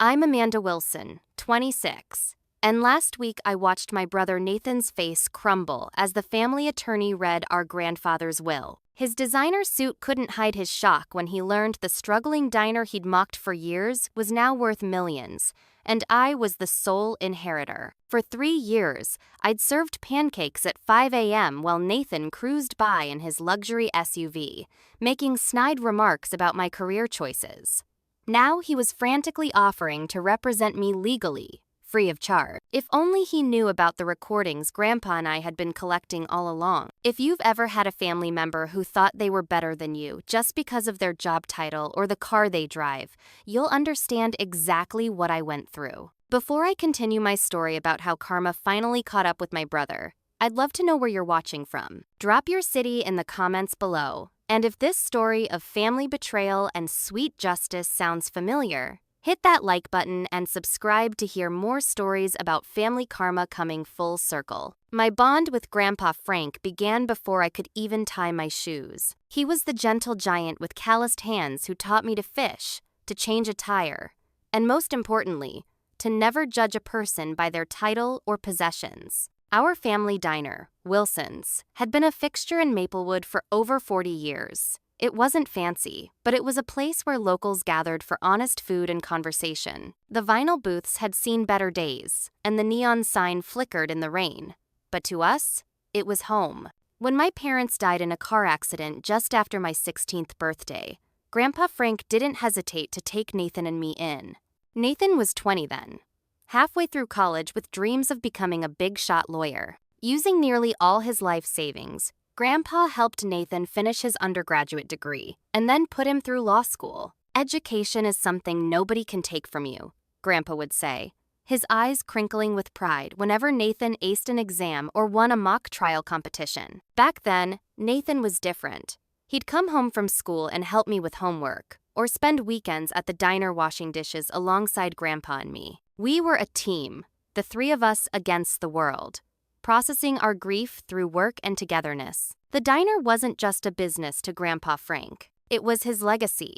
I'm Amanda Wilson, 26, and last week I watched my brother Nathan's face crumble as the family attorney read our grandfather's will. His designer suit couldn't hide his shock when he learned the struggling diner he'd mocked for years was now worth millions, and I was the sole inheritor. For 3 years, I'd served pancakes at 5 a.m. while Nathan cruised by in his luxury SUV, making snide remarks about my career choices. Now he was frantically offering to represent me legally, free of charge. If only he knew about the recordings Grandpa and I had been collecting all along. If you've ever had a family member who thought they were better than you just because of their job title or the car they drive, you'll understand exactly what I went through. Before I continue my story about how karma finally caught up with my brother, I'd love to know where you're watching from. Drop your city in the comments below. And if this story of family betrayal and sweet justice sounds familiar, hit that like button and subscribe to hear more stories about family karma coming full circle. My bond with Grandpa Frank began before I could even tie my shoes. He was the gentle giant with calloused hands who taught me to fish, to change a tire, and most importantly, to never judge a person by their title or possessions. Our family diner, Wilson's, had been a fixture in Maplewood for over 40 years. It wasn't fancy, but it was a place where locals gathered for honest food and conversation. The vinyl booths had seen better days, and the neon sign flickered in the rain. But to us, it was home. When my parents died in a car accident just after my 16th birthday, Grandpa Frank didn't hesitate to take Nathan and me in. Nathan was 20 then, halfway through college with dreams of becoming a big-shot lawyer. Using nearly all his life savings, Grandpa helped Nathan finish his undergraduate degree and then put him through law school. Education is something nobody can take from you, Grandpa would say, his eyes crinkling with pride whenever Nathan aced an exam or won a mock trial competition. Back then, Nathan was different. He'd come home from school and help me with homework, or spend weekends at the diner washing dishes alongside Grandpa and me. We were a team, the three of us against the world, processing our grief through work and togetherness. The diner wasn't just a business to Grandpa Frank. It was his legacy,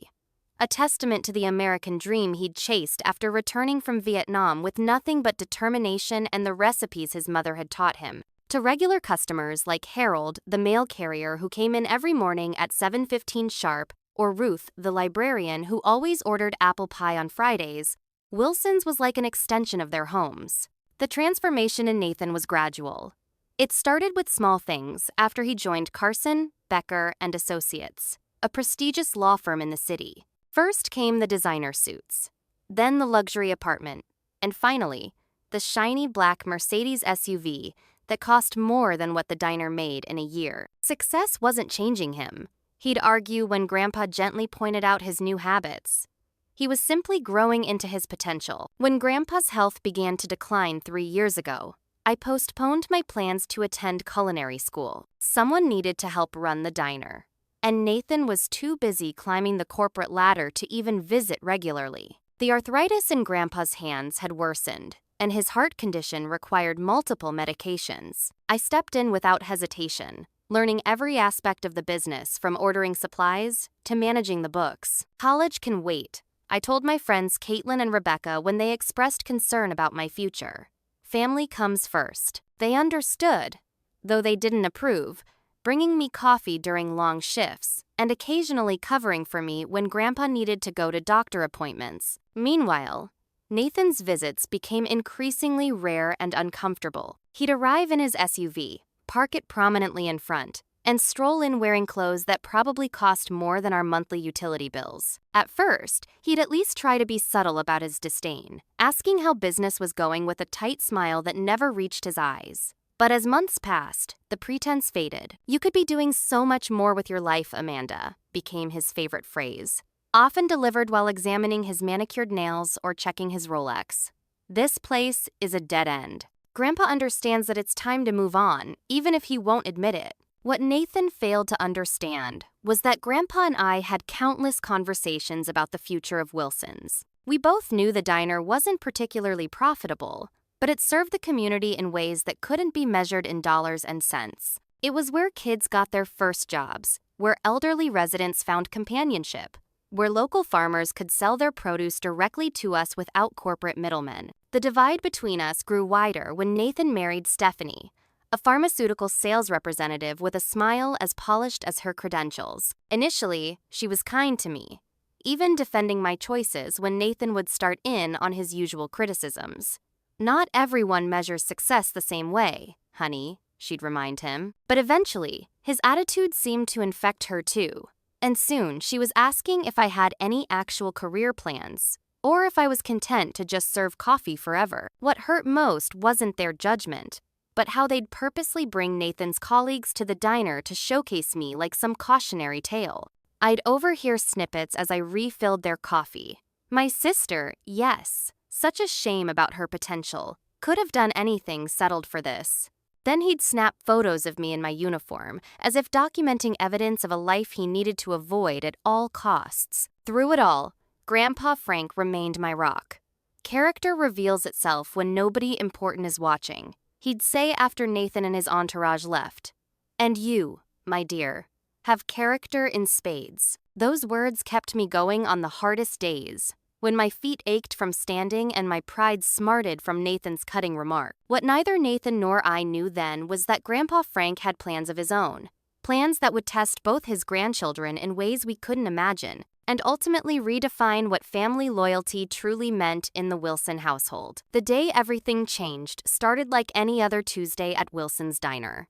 a testament to the American dream he'd chased after returning from Vietnam with nothing but determination and the recipes his mother had taught him. To regular customers like Harold, the mail carrier who came in every morning at 7:15 sharp, or Ruth, the librarian who always ordered apple pie on Fridays, Wilson's was like an extension of their homes. The transformation in Nathan was gradual. It started with small things after he joined Carson, Becker, and Associates, a prestigious law firm in the city. First came the designer suits, then the luxury apartment, and finally, the shiny black Mercedes SUV that cost more than what the diner made in a year. Success wasn't changing him, he'd argue when Grandpa gently pointed out his new habits. He was simply growing into his potential. When Grandpa's health began to decline 3 years ago, I postponed my plans to attend culinary school. Someone needed to help run the diner, and Nathan was too busy climbing the corporate ladder to even visit regularly. The arthritis in Grandpa's hands had worsened, and his heart condition required multiple medications. I stepped in without hesitation, learning every aspect of the business from ordering supplies to managing the books. College can wait, I told my friends Caitlin and Rebecca when they expressed concern about my future. Family comes first. They understood, though they didn't approve, bringing me coffee during long shifts and occasionally covering for me when Grandpa needed to go to doctor appointments. Meanwhile, Nathan's visits became increasingly rare and uncomfortable. He'd arrive in his SUV, park it prominently in front, and stroll in wearing clothes that probably cost more than our monthly utility bills. At first, he'd at least try to be subtle about his disdain, asking how business was going with a tight smile that never reached his eyes. But as months passed, the pretense faded. "You could be doing so much more with your life, Amanda," became his favorite phrase, often delivered while examining his manicured nails or checking his Rolex. "This place is a dead end." Grandpa understands that it's time to move on, even if he won't admit it. What Nathan failed to understand was that Grandpa and I had countless conversations about the future of Wilson's. We both knew the diner wasn't particularly profitable, but it served the community in ways that couldn't be measured in dollars and cents. It was where kids got their first jobs, where elderly residents found companionship, where local farmers could sell their produce directly to us without corporate middlemen. The divide between us grew wider when Nathan married Stephanie, a pharmaceutical sales representative with a smile as polished as her credentials. Initially, she was kind to me, even defending my choices when Nathan would start in on his usual criticisms. "Not everyone measures success the same way, honey," she'd remind him. But eventually, his attitude seemed to infect her too. And soon, she was asking if I had any actual career plans, or if I was content to just serve coffee forever. What hurt most wasn't their judgment, but how they'd purposely bring Nathan's colleagues to the diner to showcase me like some cautionary tale. I'd overhear snippets as I refilled their coffee. My sister, yes, such a shame about her potential, could have done anything settled for this. Then he'd snap photos of me in my uniform, as if documenting evidence of a life he needed to avoid at all costs. Through it all, Grandpa Frank remained my rock. Character reveals itself when nobody important is watching, he'd say after Nathan and his entourage left. And you, my dear, have character in spades. Those words kept me going on the hardest days, when my feet ached from standing and my pride smarted from Nathan's cutting remark. What neither Nathan nor I knew then was that Grandpa Frank had plans of his own, plans that would test both his grandchildren in ways we couldn't imagine, and ultimately redefine what family loyalty truly meant in the Wilson household. The day everything changed started like any other Tuesday at Wilson's diner.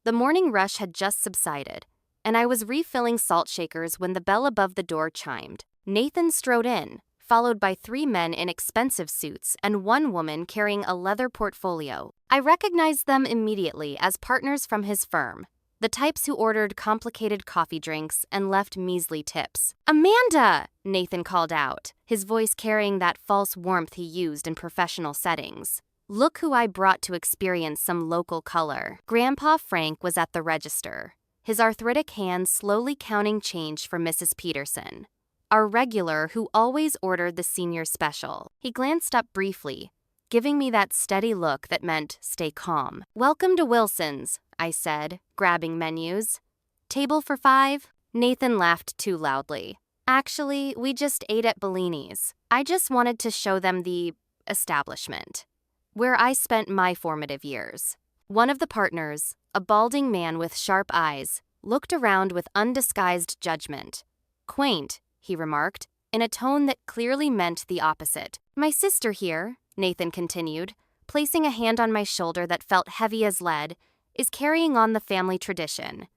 The morning rush had just subsided, and I was refilling salt shakers when the bell above the door chimed. Nathan strode in, followed by 3 men in expensive suits and 1 woman carrying a leather portfolio. I recognized them immediately as partners from his firm, the types who ordered complicated coffee drinks and left measly tips. "Amanda!" Nathan called out, his voice carrying that false warmth he used in professional settings. Look who I brought to experience some local color. Grandpa Frank was at the register, his arthritic hands slowly counting change for Mrs. Peterson, our regular who always ordered the senior special. He glanced up briefly, giving me that steady look that meant stay calm. "Welcome to Wilson's," I said, grabbing menus. "Table for 5? Nathan laughed too loudly. "Actually, we just ate at Bellini's. I just wanted to show them the establishment, where I spent my formative years." One of the partners, a balding man with sharp eyes, looked around with undisguised judgment. "Quaint," he remarked, in a tone that clearly meant the opposite. "My sister here," Nathan continued, placing a hand on my shoulder that felt heavy as lead, "is carrying on the family tradition.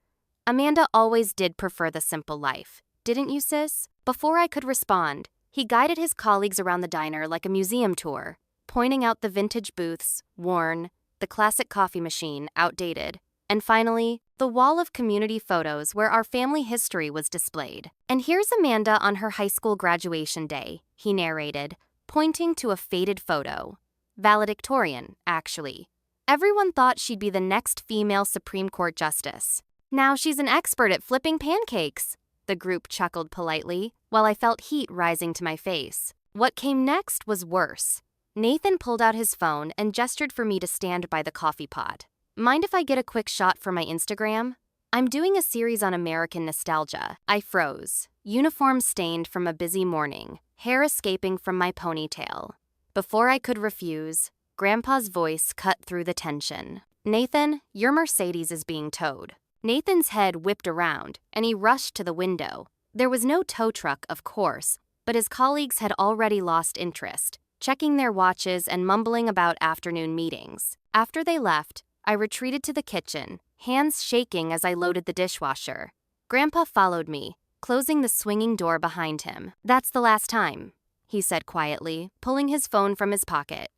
Amanda always did prefer the simple life. Didn't you, sis?" Before I could respond, he guided his colleagues around the diner like a museum tour, pointing out the vintage booths, worn, the classic coffee machine, outdated, and finally, the wall of community photos where our family history was displayed. "And here's Amanda on her high school graduation day," he narrated, pointing to a faded photo. Valedictorian, actually. "Everyone thought she'd be the next female Supreme Court justice. Now she's an expert at flipping pancakes." The group chuckled politely, while I felt heat rising to my face. What came next was worse. Nathan pulled out his phone and gestured for me to stand by the coffee pot. "Mind if I get a quick shot for my Instagram? I'm doing a series on American nostalgia." I froze, uniform stained from a busy morning, hair escaping from my ponytail. Before I could refuse, Grandpa's voice cut through the tension. "Nathan, your Mercedes is being towed." Nathan's head whipped around, and he rushed to the window. There was no tow truck, of course, but his colleagues had already lost interest, checking their watches and mumbling about afternoon meetings. After they left, I retreated to the kitchen, hands shaking as I loaded the dishwasher. Grandpa followed me, closing the swinging door behind him. "That's the last time," he said quietly, pulling his phone from his pocket.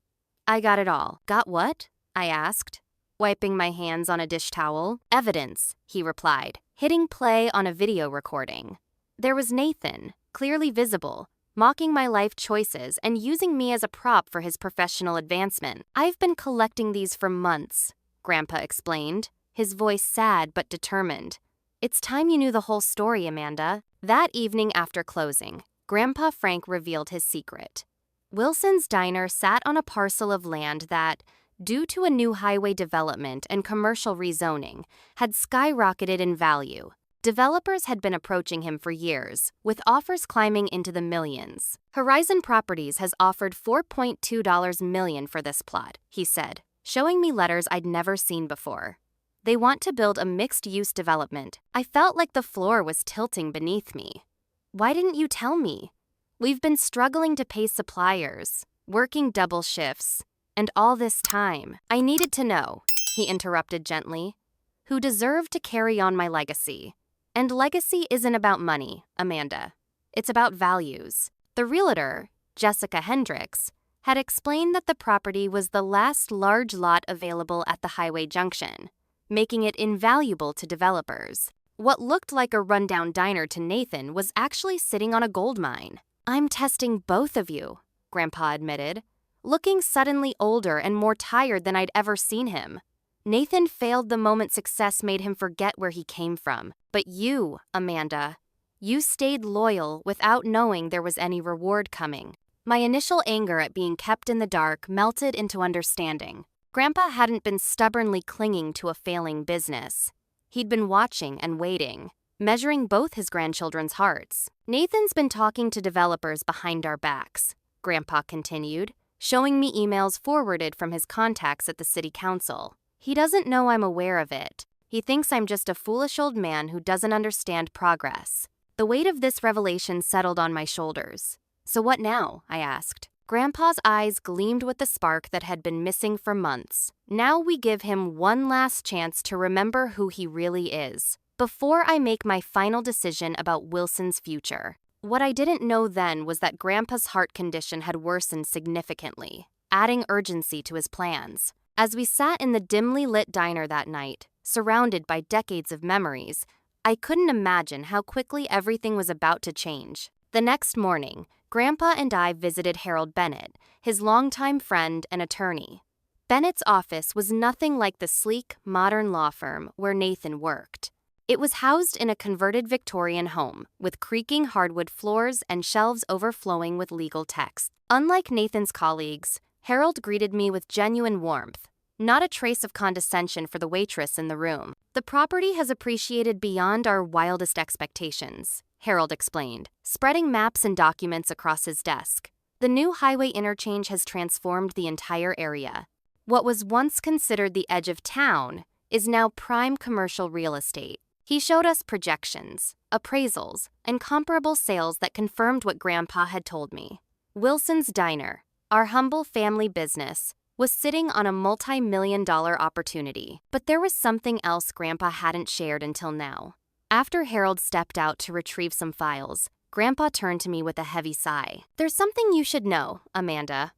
"I got it all." "Got what?" I asked, wiping my hands on a dish towel. "Evidence," he replied, hitting play on a video recording. There was Nathan, clearly visible, mocking my life choices and using me as a prop for his professional advancement. "I've been collecting these for months," Grandpa explained, his voice sad but determined. "It's time you knew the whole story, Amanda." That evening after closing, Grandpa Frank revealed his secret. Wilson's Diner sat on a parcel of land that, due to a new highway development and commercial rezoning, had skyrocketed in value. Developers had been approaching him for years, with offers climbing into the millions. Horizon Properties has offered $4.2 million for this plot, he said, showing me letters I'd never seen before. They want to build a mixed-use development. I felt like the floor was tilting beneath me. Why didn't you tell me? We've been struggling to pay suppliers, working double shifts, and all this time. I needed to know, he interrupted gently, who deserved to carry on my legacy. And legacy isn't about money, Amanda. It's about values. The realtor, Jessica Hendricks, had explained that the property was the last large lot available at the highway junction, making it invaluable to developers. What looked like a rundown diner to Nathan was actually sitting on a gold mine. I'm testing both of you, Grandpa admitted, looking suddenly older and more tired than I'd ever seen him. Nathan failed the moment success made him forget where he came from. But you, Amanda, you stayed loyal without knowing there was any reward coming. My initial anger at being kept in the dark melted into understanding. Grandpa hadn't been stubbornly clinging to a failing business. He'd been watching and waiting, measuring both his grandchildren's hearts. Nathan's been talking to developers behind our backs, Grandpa continued, showing me emails forwarded from his contacts at the city council. He doesn't know I'm aware of it. He thinks I'm just a foolish old man who doesn't understand progress. The weight of this revelation settled on my shoulders. So what now? I asked. Grandpa's eyes gleamed with the spark that had been missing for months. Now we give him one last chance to remember who he really is, before I make my final decision about Wilson's future. What I didn't know then was that Grandpa's heart condition had worsened significantly, adding urgency to his plans. As we sat in the dimly lit diner that night, surrounded by decades of memories, I couldn't imagine how quickly everything was about to change. The next morning, Grandpa and I visited Harold Bennett, his longtime friend and attorney. Bennett's office was nothing like the sleek, modern law firm where Nathan worked. It was housed in a converted Victorian home, with creaking hardwood floors and shelves overflowing with legal texts. Unlike Nathan's colleagues, Harold greeted me with genuine warmth, not a trace of condescension for the waitress in the room. The property has appreciated beyond our wildest expectations, Harold explained, spreading maps and documents across his desk. The new highway interchange has transformed the entire area. What was once considered the edge of town is now prime commercial real estate. He showed us projections, appraisals, and comparable sales that confirmed what Grandpa had told me. Wilson's Diner, our humble family business, was sitting on a multi-million-dollar opportunity. But there was something else Grandpa hadn't shared until now. After Harold stepped out to retrieve some files, Grandpa turned to me with a heavy sigh. There's something you should know, Amanda.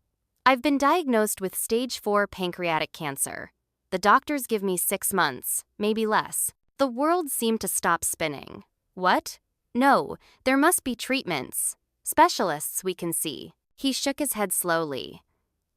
I've been diagnosed with stage 4 pancreatic cancer. The doctors give me 6 months, maybe less. The world seemed to stop spinning. What? No, there must be treatments. Specialists we can see. He shook his head slowly.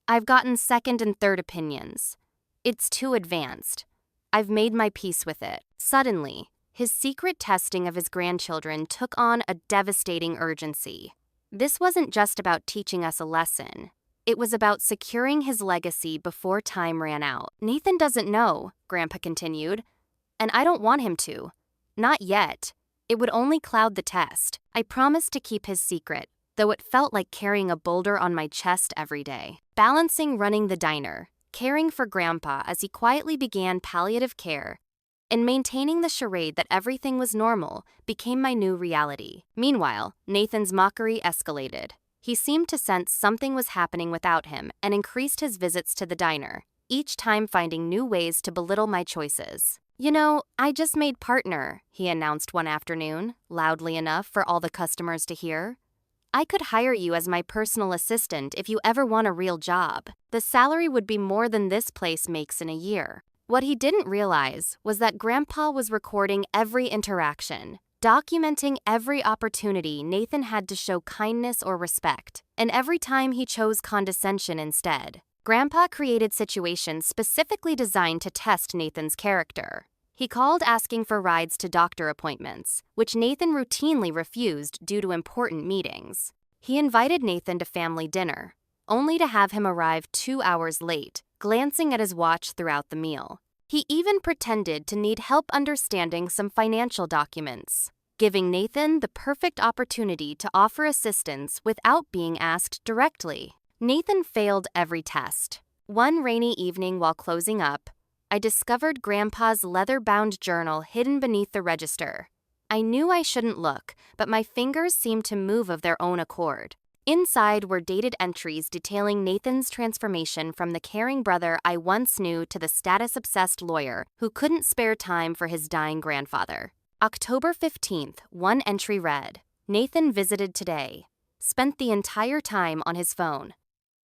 I've gotten second and third opinions. It's too advanced. I've made my peace with it. Suddenly, his secret testing of his grandchildren took on a devastating urgency. This wasn't just about teaching us a lesson. It was about securing his legacy before time ran out. Nathan doesn't know, Grandpa continued, and I don't want him to. Not yet. It would only cloud the test. I promised to keep his secret, though it felt like carrying a boulder on my chest every day. Balancing running the diner, caring for Grandpa as he quietly began palliative care, and maintaining the charade that everything was normal became my new reality. Meanwhile, Nathan's mockery escalated. He seemed to sense something was happening without him and increased his visits to the diner, each time finding new ways to belittle my choices. You know, I just made partner, he announced one afternoon, loudly enough for all the customers to hear. I could hire you as my personal assistant if you ever want a real job. The salary would be more than this place makes in a year. What he didn't realize was that Grandpa was recording every interaction, documenting every opportunity Nathan had to show kindness or respect, and every time he chose condescension instead. Grandpa created situations specifically designed to test Nathan's character. He called asking for rides to doctor appointments, which Nathan routinely refused due to important meetings. He invited Nathan to family dinner, only to have him arrive 2 hours late, glancing at his watch throughout the meal. He even pretended to need help understanding some financial documents, giving Nathan the perfect opportunity to offer assistance without being asked directly. Nathan failed every test. One rainy evening while closing up, I discovered Grandpa's leather-bound journal hidden beneath the register. I knew I shouldn't look, but my fingers seemed to move of their own accord. Inside were dated entries detailing Nathan's transformation from the caring brother I once knew to the status-obsessed lawyer who couldn't spare time for his dying grandfather. October 15th, one entry read, "Nathan visited today. Spent the entire time on his phone.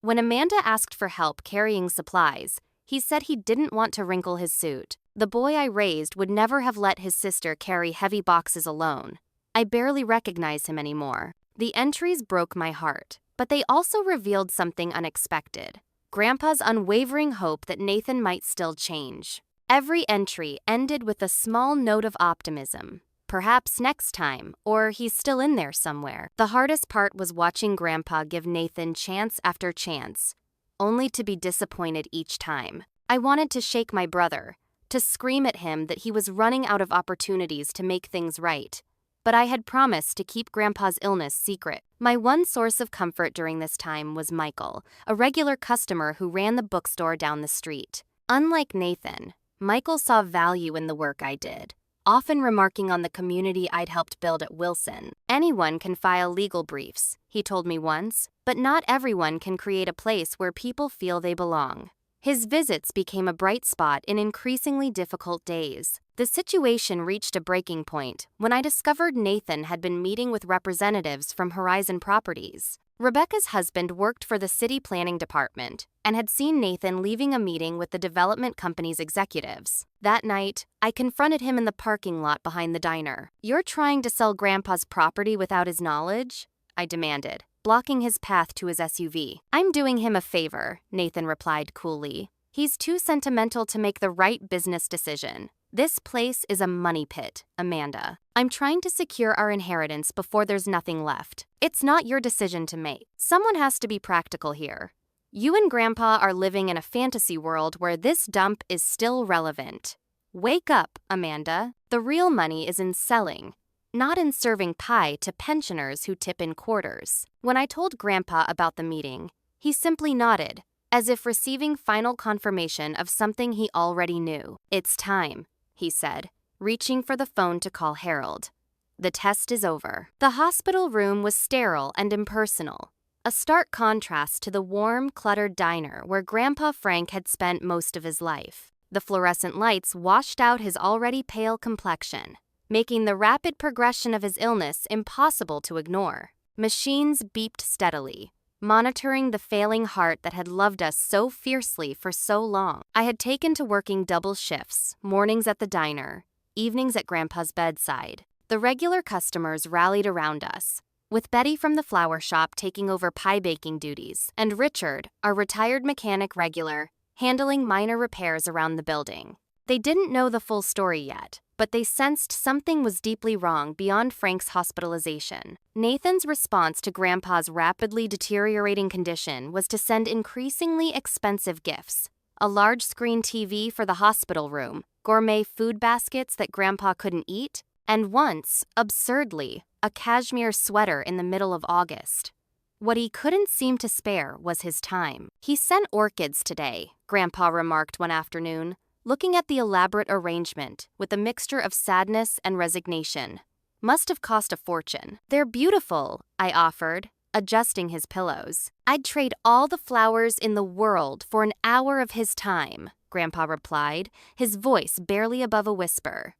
When Amanda asked for help carrying supplies, he said he didn't want to wrinkle his suit. The boy I raised would never have let his sister carry heavy boxes alone. I barely recognize him anymore." The entries broke my heart, but they also revealed something unexpected: Grandpa's unwavering hope that Nathan might still change. Every entry ended with a small note of optimism. Perhaps next time, or he's still in there somewhere. The hardest part was watching Grandpa give Nathan chance after chance, only to be disappointed each time. I wanted to shake my brother, to scream at him that he was running out of opportunities to make things right. But I had promised to keep Grandpa's illness secret. My one source of comfort during this time was Michael, a regular customer who ran the bookstore down the street. Unlike Nathan, Michael saw value in the work I did, often remarking on the community I'd helped build at Wilson. "Anyone can file legal briefs," he told me once, "but not everyone can create a place where people feel they belong." His visits became a bright spot in increasingly difficult days. The situation reached a breaking point when I discovered Nathan had been meeting with representatives from Horizon Properties. Rebecca's husband worked for the city planning department and had seen Nathan leaving a meeting with the development company's executives. That night, I confronted him in the parking lot behind the diner. "You're trying to sell Grandpa's property without his knowledge?" I demanded, blocking his path to his SUV. "I'm doing him a favor," Nathan replied coolly. "He's too sentimental to make the right business decision. This place is a money pit, Amanda. I'm trying to secure our inheritance before there's nothing left. It's not your decision to make. Someone has to be practical here. You and Grandpa are living in a fantasy world where this dump is still relevant. Wake up, Amanda. The real money is in selling, not in serving pie to pensioners who tip in quarters." When I told Grandpa about the meeting, he simply nodded, as if receiving final confirmation of something he already knew. "It's time," he said, reaching for the phone to call Harold. "The test is over." The hospital room was sterile and impersonal, a stark contrast to the warm, cluttered diner where Grandpa Frank had spent most of his life. The fluorescent lights washed out his already pale complexion, making the rapid progression of his illness impossible to ignore. Machines beeped steadily, monitoring the failing heart that had loved us so fiercely for so long. I had taken to working double shifts, mornings at the diner, evenings at Grandpa's bedside. The regular customers rallied around us, with Betty from the flower shop taking over pie baking duties, and Richard, our retired mechanic regular, handling minor repairs around the building. They didn't know the full story yet, but they sensed something was deeply wrong beyond Frank's hospitalization. Nathan's response to Grandpa's rapidly deteriorating condition was to send increasingly expensive gifts: a large-screen TV for the hospital room, gourmet food baskets that Grandpa couldn't eat, and once, absurdly, a cashmere sweater in the middle of August. What he couldn't seem to spare was his time. "He sent orchids today," Grandpa remarked one afternoon, looking at the elaborate arrangement with a mixture of sadness and resignation. "Must have cost a fortune." "They're beautiful," I offered, adjusting his pillows. "I'd trade all the flowers in the world for an hour of his time," Grandpa replied, his voice barely above a whisper.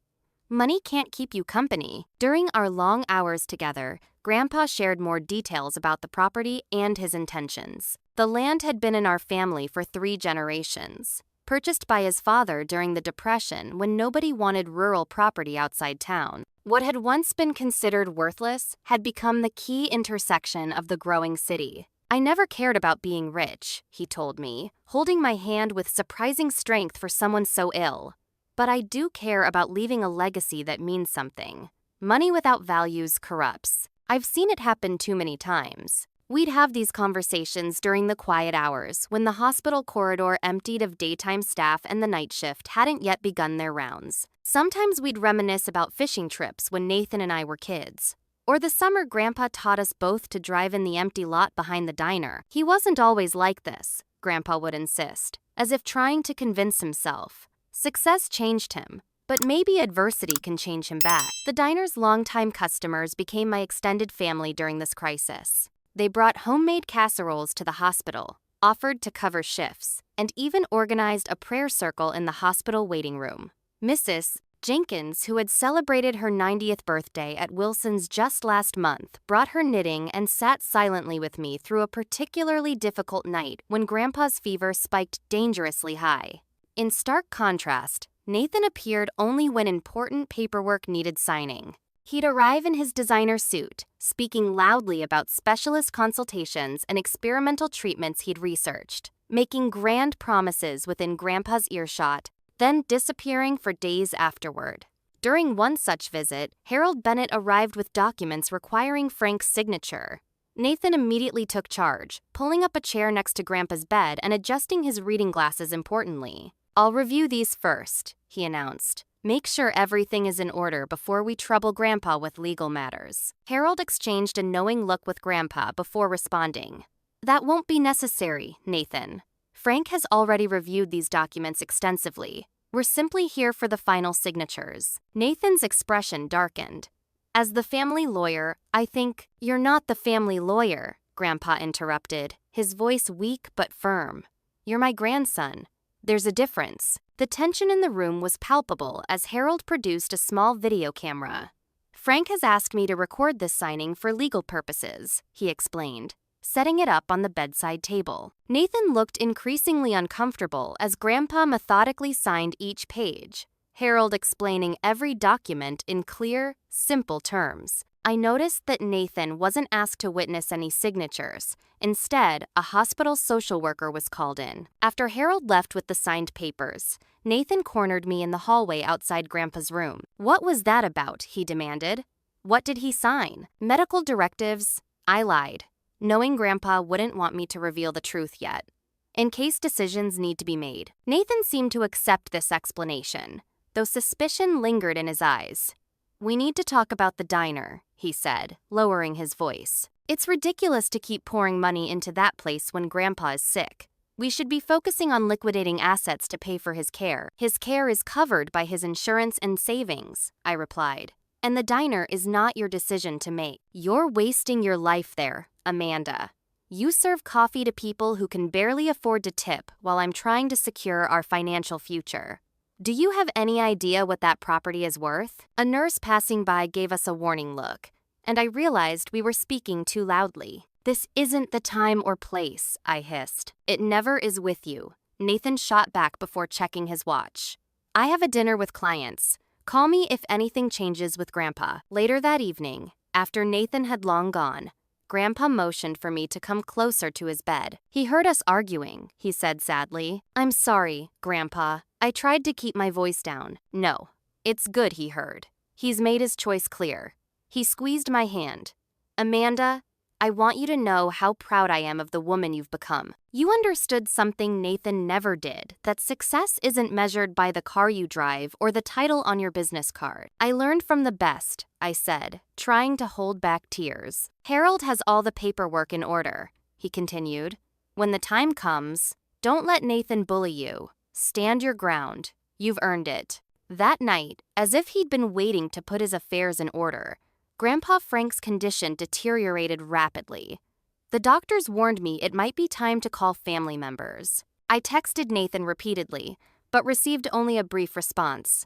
"Money can't keep you company." During our long hours together, Grandpa shared more details about the property and his intentions. The land had been in our family for 3 generations. Purchased by his father during the Depression when nobody wanted rural property outside town. What had once been considered worthless had become the key intersection of the growing city. "I never cared about being rich," he told me, holding my hand with surprising strength for someone so ill. "But I do care about leaving a legacy that means something. Money without values corrupts. I've seen it happen too many times." We'd have these conversations during the quiet hours when the hospital corridor emptied of daytime staff and the night shift hadn't yet begun their rounds. Sometimes we'd reminisce about fishing trips when Nathan and I were kids. Or the summer Grandpa taught us both to drive in the empty lot behind the diner. He wasn't always like this, Grandpa would insist, as if trying to convince himself. Success changed him, but maybe adversity can change him back. The diner's longtime customers became my extended family during this crisis. They brought homemade casseroles to the hospital, offered to cover shifts, and even organized a prayer circle in the hospital waiting room. Mrs. Jenkins, who had celebrated her 90th birthday at Wilson's just last month, brought her knitting and sat silently with me through a particularly difficult night when Grandpa's fever spiked dangerously high. In stark contrast, Nathan appeared only when important paperwork needed signing. He'd arrive in his designer suit, speaking loudly about specialist consultations and experimental treatments he'd researched, making grand promises within Grandpa's earshot, then disappearing for days afterward. During one such visit, Harold Bennett arrived with documents requiring Frank's signature. Nathan immediately took charge, pulling up a chair next to Grandpa's bed and adjusting his reading glasses importantly. "I'll review these first," he announced. "Make sure everything is in order before we trouble Grandpa with legal matters." Harold exchanged a knowing look with Grandpa before responding. "That won't be necessary, Nathan. Frank has already reviewed these documents extensively. We're simply here for the final signatures." Nathan's expression darkened. "As the family lawyer, I think—" "You're not the family lawyer," Grandpa interrupted, his voice weak but firm. "You're my grandson. There's a difference." The tension in the room was palpable as Harold produced a small video camera. "Frank has asked me to record this signing for legal purposes," he explained, setting it up on the bedside table. Nathan looked increasingly uncomfortable as Grandpa methodically signed each page, Harold explaining every document in clear, simple terms. I noticed that Nathan wasn't asked to witness any signatures. Instead, a hospital social worker was called in. After Harold left with the signed papers, Nathan cornered me in the hallway outside Grandpa's room. "What was that about?" he demanded. "What did he sign? Medical directives?" I lied, knowing Grandpa wouldn't want me to reveal the truth yet, in case decisions need to be made. Nathan seemed to accept this explanation, though suspicion lingered in his eyes. "We need to talk about the diner," he said, lowering his voice. "It's ridiculous to keep pouring money into that place when Grandpa is sick. We should be focusing on liquidating assets to pay for his care. His care is covered by his insurance and savings," I replied. "And the diner is not your decision to make. You're wasting your life there, Amanda. You serve coffee to people who can barely afford to tip while I'm trying to secure our financial future. Do you have any idea what that property is worth?" A nurse passing by gave us a warning look, and I realized we were speaking too loudly. "This isn't the time or place," I hissed. "It never is with you," Nathan shot back before checking his watch. "I have a dinner with clients. Call me if anything changes with Grandpa." Later that evening, after Nathan had long gone, Grandpa motioned for me to come closer to his bed. "He heard us arguing," he said sadly. "I'm sorry, Grandpa. I tried to keep my voice down." "No, it's good he heard. He's made his choice clear." He squeezed my hand. "Amanda, I want you to know how proud I am of the woman you've become. You understood something Nathan never did, that success isn't measured by the car you drive or the title on your business card." "I learned from the best," I said, trying to hold back tears. "Harold has all the paperwork in order," he continued. "When the time comes, don't let Nathan bully you. Stand your ground. You've earned it." That night, as if he'd been waiting to put his affairs in order, Grandpa Frank's condition deteriorated rapidly. The doctors warned me it might be time to call family members. I texted Nathan repeatedly, but received only a brief response.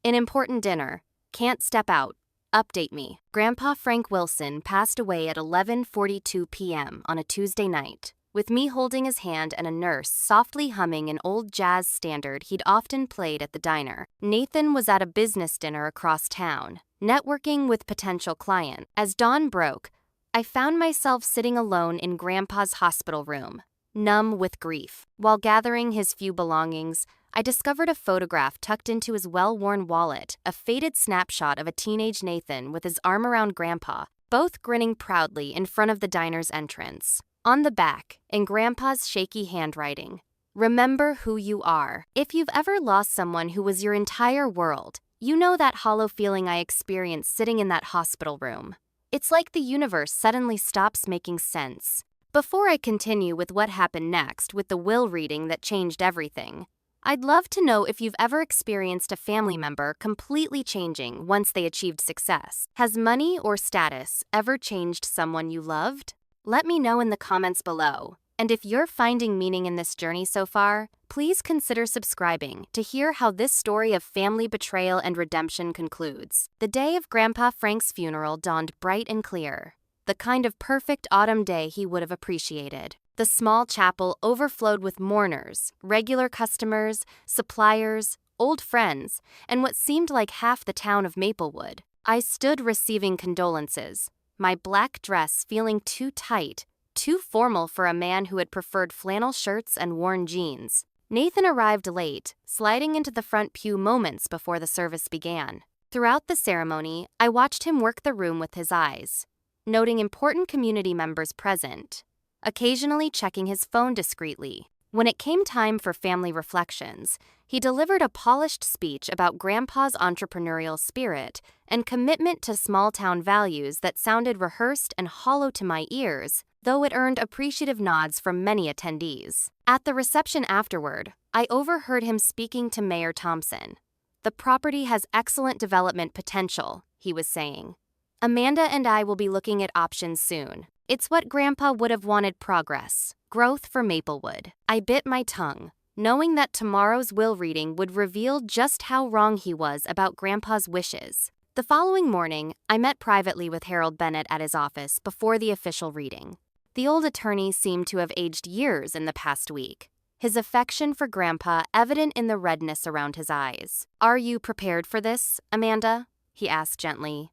"An important dinner. Can't step out. Update me." Grandpa Frank Wilson passed away at 11:42 p.m. on a Tuesday night, with me holding his hand and a nurse softly humming an old jazz standard he'd often played at the diner. Nathan was at a business dinner across town, networking with potential clients. As dawn broke, I found myself sitting alone in Grandpa's hospital room, numb with grief. While gathering his few belongings, I discovered a photograph tucked into his well-worn wallet, a faded snapshot of a teenage Nathan with his arm around Grandpa, both grinning proudly in front of the diner's entrance. On the back, in Grandpa's shaky handwriting, "Remember who you are." If you've ever lost someone who was your entire world, you know that hollow feeling I experienced sitting in that hospital room. It's like the universe suddenly stops making sense. Before I continue with what happened next with the will reading that changed everything, I'd love to know if you've ever experienced a family member completely changing once they achieved success. Has money or status ever changed someone you loved? Let me know in the comments below. And if you're finding meaning in this journey so far, please consider subscribing to hear how this story of family betrayal and redemption concludes. The day of Grandpa Frank's funeral dawned bright and clear, the kind of perfect autumn day he would have appreciated. The small chapel overflowed with mourners, regular customers, suppliers, old friends, and what seemed like half the town of Maplewood. I stood receiving condolences, my black dress feeling too tight, too formal for a man who had preferred flannel shirts and worn jeans. Nathan arrived late, sliding into the front pew moments before the service began. Throughout the ceremony, I watched him work the room with his eyes, noting important community members present, occasionally checking his phone discreetly. When it came time for family reflections, he delivered a polished speech about Grandpa's entrepreneurial spirit and commitment to small-town values that sounded rehearsed and hollow to my ears, though it earned appreciative nods from many attendees. At the reception afterward, I overheard him speaking to Mayor Thompson. "The property has excellent development potential," he was saying. "Amanda and I will be looking at options soon. It's what Grandpa would have wanted: progress, growth for Maplewood." I bit my tongue, knowing that tomorrow's will reading would reveal just how wrong he was about Grandpa's wishes. The following morning, I met privately with Harold Bennett at his office before the official reading. The old attorney seemed to have aged years in the past week, his affection for Grandpa evident in the redness around his eyes. "Are you prepared for this, Amanda?" he asked gently.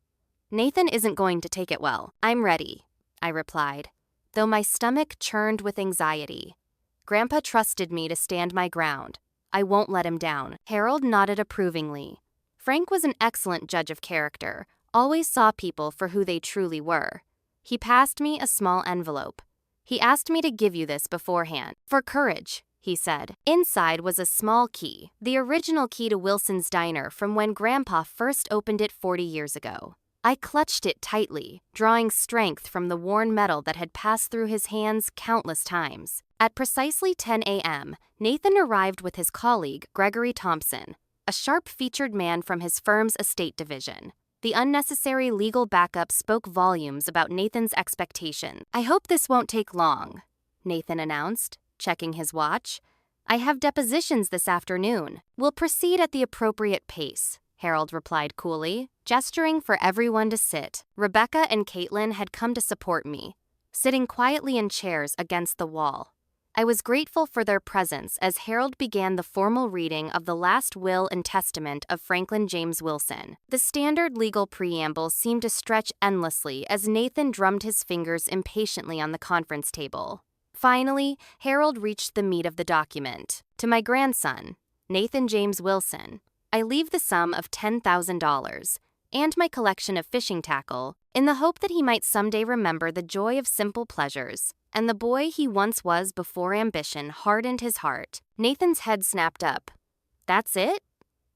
"Nathan isn't going to take it well." "I'm ready," I replied, though my stomach churned with anxiety. "Grandpa trusted me to stand my ground. I won't let him down." Harold nodded approvingly. Frank was an excellent judge of character, always saw people for who they truly were. He passed me a small envelope. "He asked me to give you this beforehand. For courage," he said. Inside was a small key, the original key to Wilson's Diner from when Grandpa first opened it 40 years ago. I clutched it tightly, drawing strength from the worn metal that had passed through his hands countless times. At precisely 10 a.m., Nathan arrived with his colleague, Gregory Thompson, a sharp-featured man from his firm's estate division. The unnecessary legal backup spoke volumes about Nathan's expectations. "I hope this won't take long," Nathan announced, checking his watch. "I have depositions this afternoon. We'll proceed at the appropriate pace," Harold replied coolly, gesturing for everyone to sit. Rebecca and Caitlin had come to support me, sitting quietly in chairs against the wall. I was grateful for their presence as Harold began the formal reading of the last will and testament of Franklin James Wilson. The standard legal preamble seemed to stretch endlessly as Nathan drummed his fingers impatiently on the conference table. Finally, Harold reached the meat of the document. "To my grandson, Nathan James Wilson, I leave the sum of $10,000 and my collection of fishing tackle in the hope that he might someday remember the joy of simple pleasures and the boy he once was before ambition hardened his heart." Nathan's head snapped up. "That's it?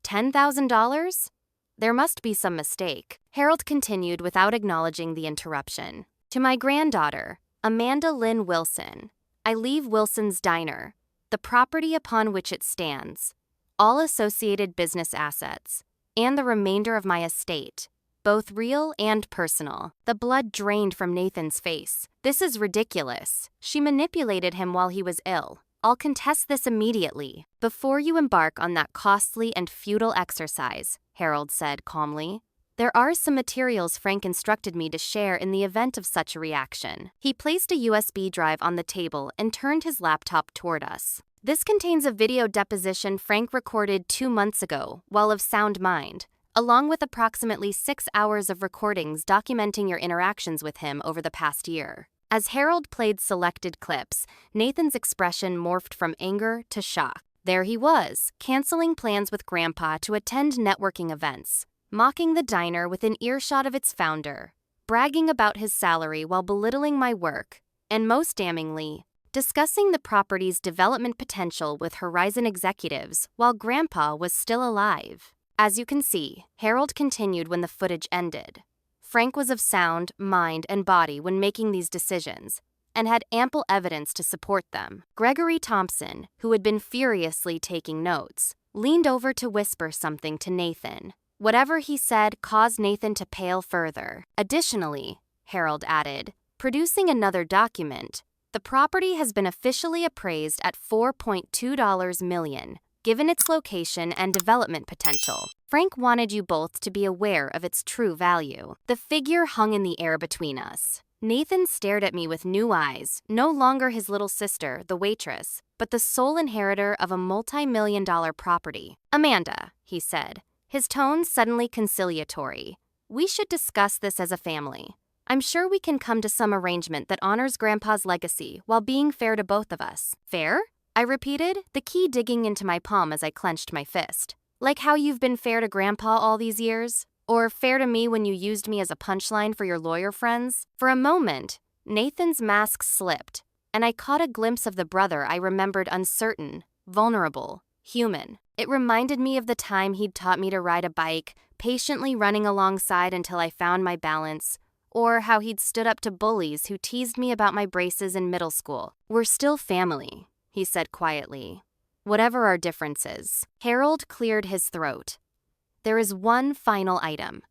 $10,000? There must be some mistake." Harold continued without acknowledging the interruption. "To my granddaughter, Amanda Lynn Wilson, I leave Wilson's Diner, the property upon which it stands, all associated business assets, and the remainder of my estate, both real and personal." The blood drained from Nathan's face. "This is ridiculous. She manipulated him while he was ill. I'll contest this immediately." "Before you embark on that costly and futile exercise," Harold said calmly, "there are some materials Frank instructed me to share in the event of such a reaction." He placed a USB drive on the table and turned his laptop toward us. "This contains a video deposition Frank recorded 2 months ago while of sound mind, along with approximately 6 hours of recordings documenting your interactions with him over the past year." As Harold played selected clips, Nathan's expression morphed from anger to shock. There he was, canceling plans with Grandpa to attend networking events, mocking the diner within earshot of its founder, bragging about his salary while belittling my work, and most damningly, discussing the property's development potential with Horizon executives while Grandpa was still alive. As you can see, Harold continued when the footage ended. Frank was of sound mind and body when making these decisions, and had ample evidence to support them. Gregory Thompson, who had been furiously taking notes, leaned over to whisper something to Nathan. Whatever he said caused Nathan to pale further. Additionally, Harold added, producing another document, the property has been officially appraised at $4.2 million, given its location and development potential. Frank wanted you both to be aware of its true value. The figure hung in the air between us. Nathan stared at me with new eyes, no longer his little sister, the waitress, but the sole inheritor of a multi-million-dollar property. Amanda, he said, his tone suddenly conciliatory. We should discuss this as a family. I'm sure we can come to some arrangement that honors Grandpa's legacy while being fair to both of us. Fair? I repeated, the key digging into my palm as I clenched my fist. Like how you've been fair to Grandpa all these years? Or fair to me when you used me as a punchline for your lawyer friends? For a moment, Nathan's mask slipped, and I caught a glimpse of the brother I remembered uncertain, vulnerable, human. It reminded me of the time he'd taught me to ride a bike, patiently running alongside until I found my balance, or how he'd stood up to bullies who teased me about my braces in middle school. We're still family, he said quietly. Whatever our differences. Harold cleared his throat. There is one final item.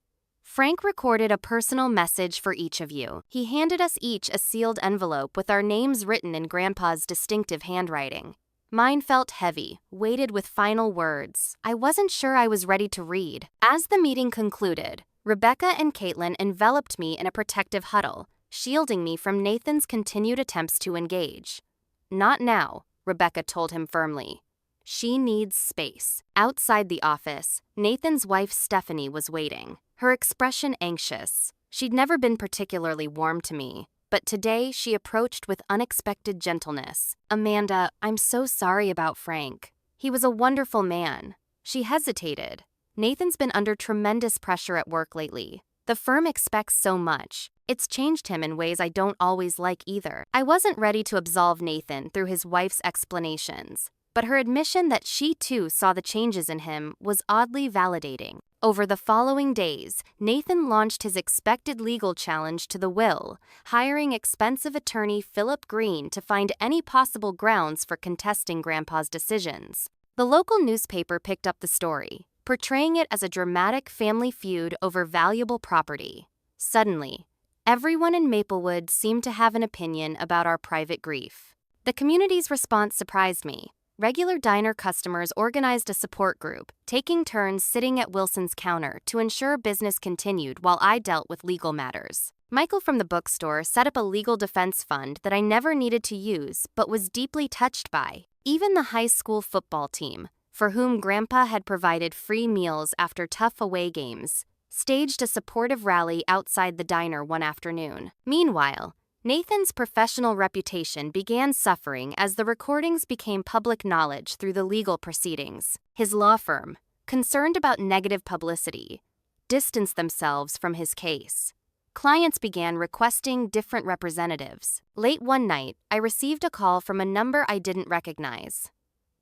Frank recorded a personal message for each of you. He handed us each a sealed envelope with our names written in Grandpa's distinctive handwriting. Mine felt heavy, weighted with final words. I wasn't sure I was ready to read. As the meeting concluded, Rebecca and Caitlin enveloped me in a protective huddle, shielding me from Nathan's continued attempts to engage. Not now, Rebecca told him firmly. She needs space. Outside the office, Nathan's wife Stephanie was waiting, her expression anxious. She'd never been particularly warm to me, but today she approached with unexpected gentleness. Amanda, I'm so sorry about Frank. He was a wonderful man. She hesitated. Nathan's been under tremendous pressure at work lately. The firm expects so much. It's changed him in ways I don't always like either. I wasn't ready to absolve Nathan through his wife's explanations, but her admission that she too saw the changes in him was oddly validating. Over the following days, Nathan launched his expected legal challenge to the will, hiring expensive attorney Philip Green to find any possible grounds for contesting Grandpa's decisions. The local newspaper picked up the story, portraying it as a dramatic family feud over valuable property. Suddenly, everyone in Maplewood seemed to have an opinion about our private grief. The community's response surprised me. Regular diner customers organized a support group, taking turns sitting at Wilson's counter to ensure business continued while I dealt with legal matters. Michael from the bookstore set up a legal defense fund that I never needed to use but was deeply touched by. Even the high school football team, for whom Grandpa had provided free meals after tough away games, staged a supportive rally outside the diner one afternoon. Meanwhile, Nathan's professional reputation began suffering as the recordings became public knowledge through the legal proceedings. His law firm, concerned about negative publicity, distanced themselves from his case. Clients began requesting different representatives. Late one night, I received a call from a number I didn't recognize.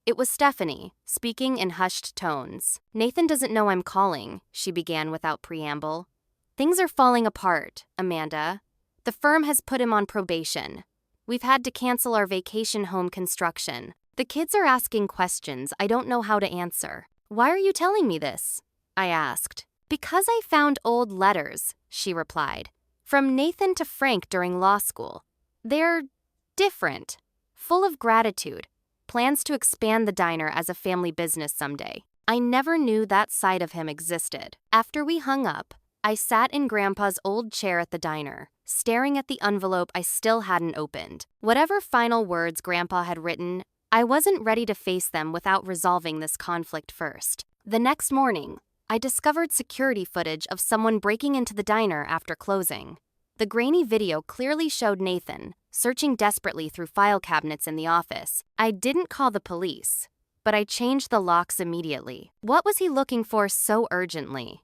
It was Stephanie, speaking in hushed tones. Nathan doesn't know I'm calling, she began without preamble. Things are falling apart, Amanda. The firm has put him on probation. We've had to cancel our vacation home construction. The kids are asking questions I don't know how to answer. Why are you telling me this? I asked. Because I found old letters, she replied, from Nathan to Frank during law school. They're different, full of gratitude, plans to expand the diner as a family business someday. I never knew that side of him existed. After we hung up, I sat in Grandpa's old chair at the diner, staring at the envelope I still hadn't opened. Whatever final words Grandpa had written, I wasn't ready to face them without resolving this conflict first. The next morning, I discovered security footage of someone breaking into the diner after closing. The grainy video clearly showed Nathan, searching desperately through file cabinets in the office. I didn't call the police, but I changed the locks immediately. What was he looking for so urgently?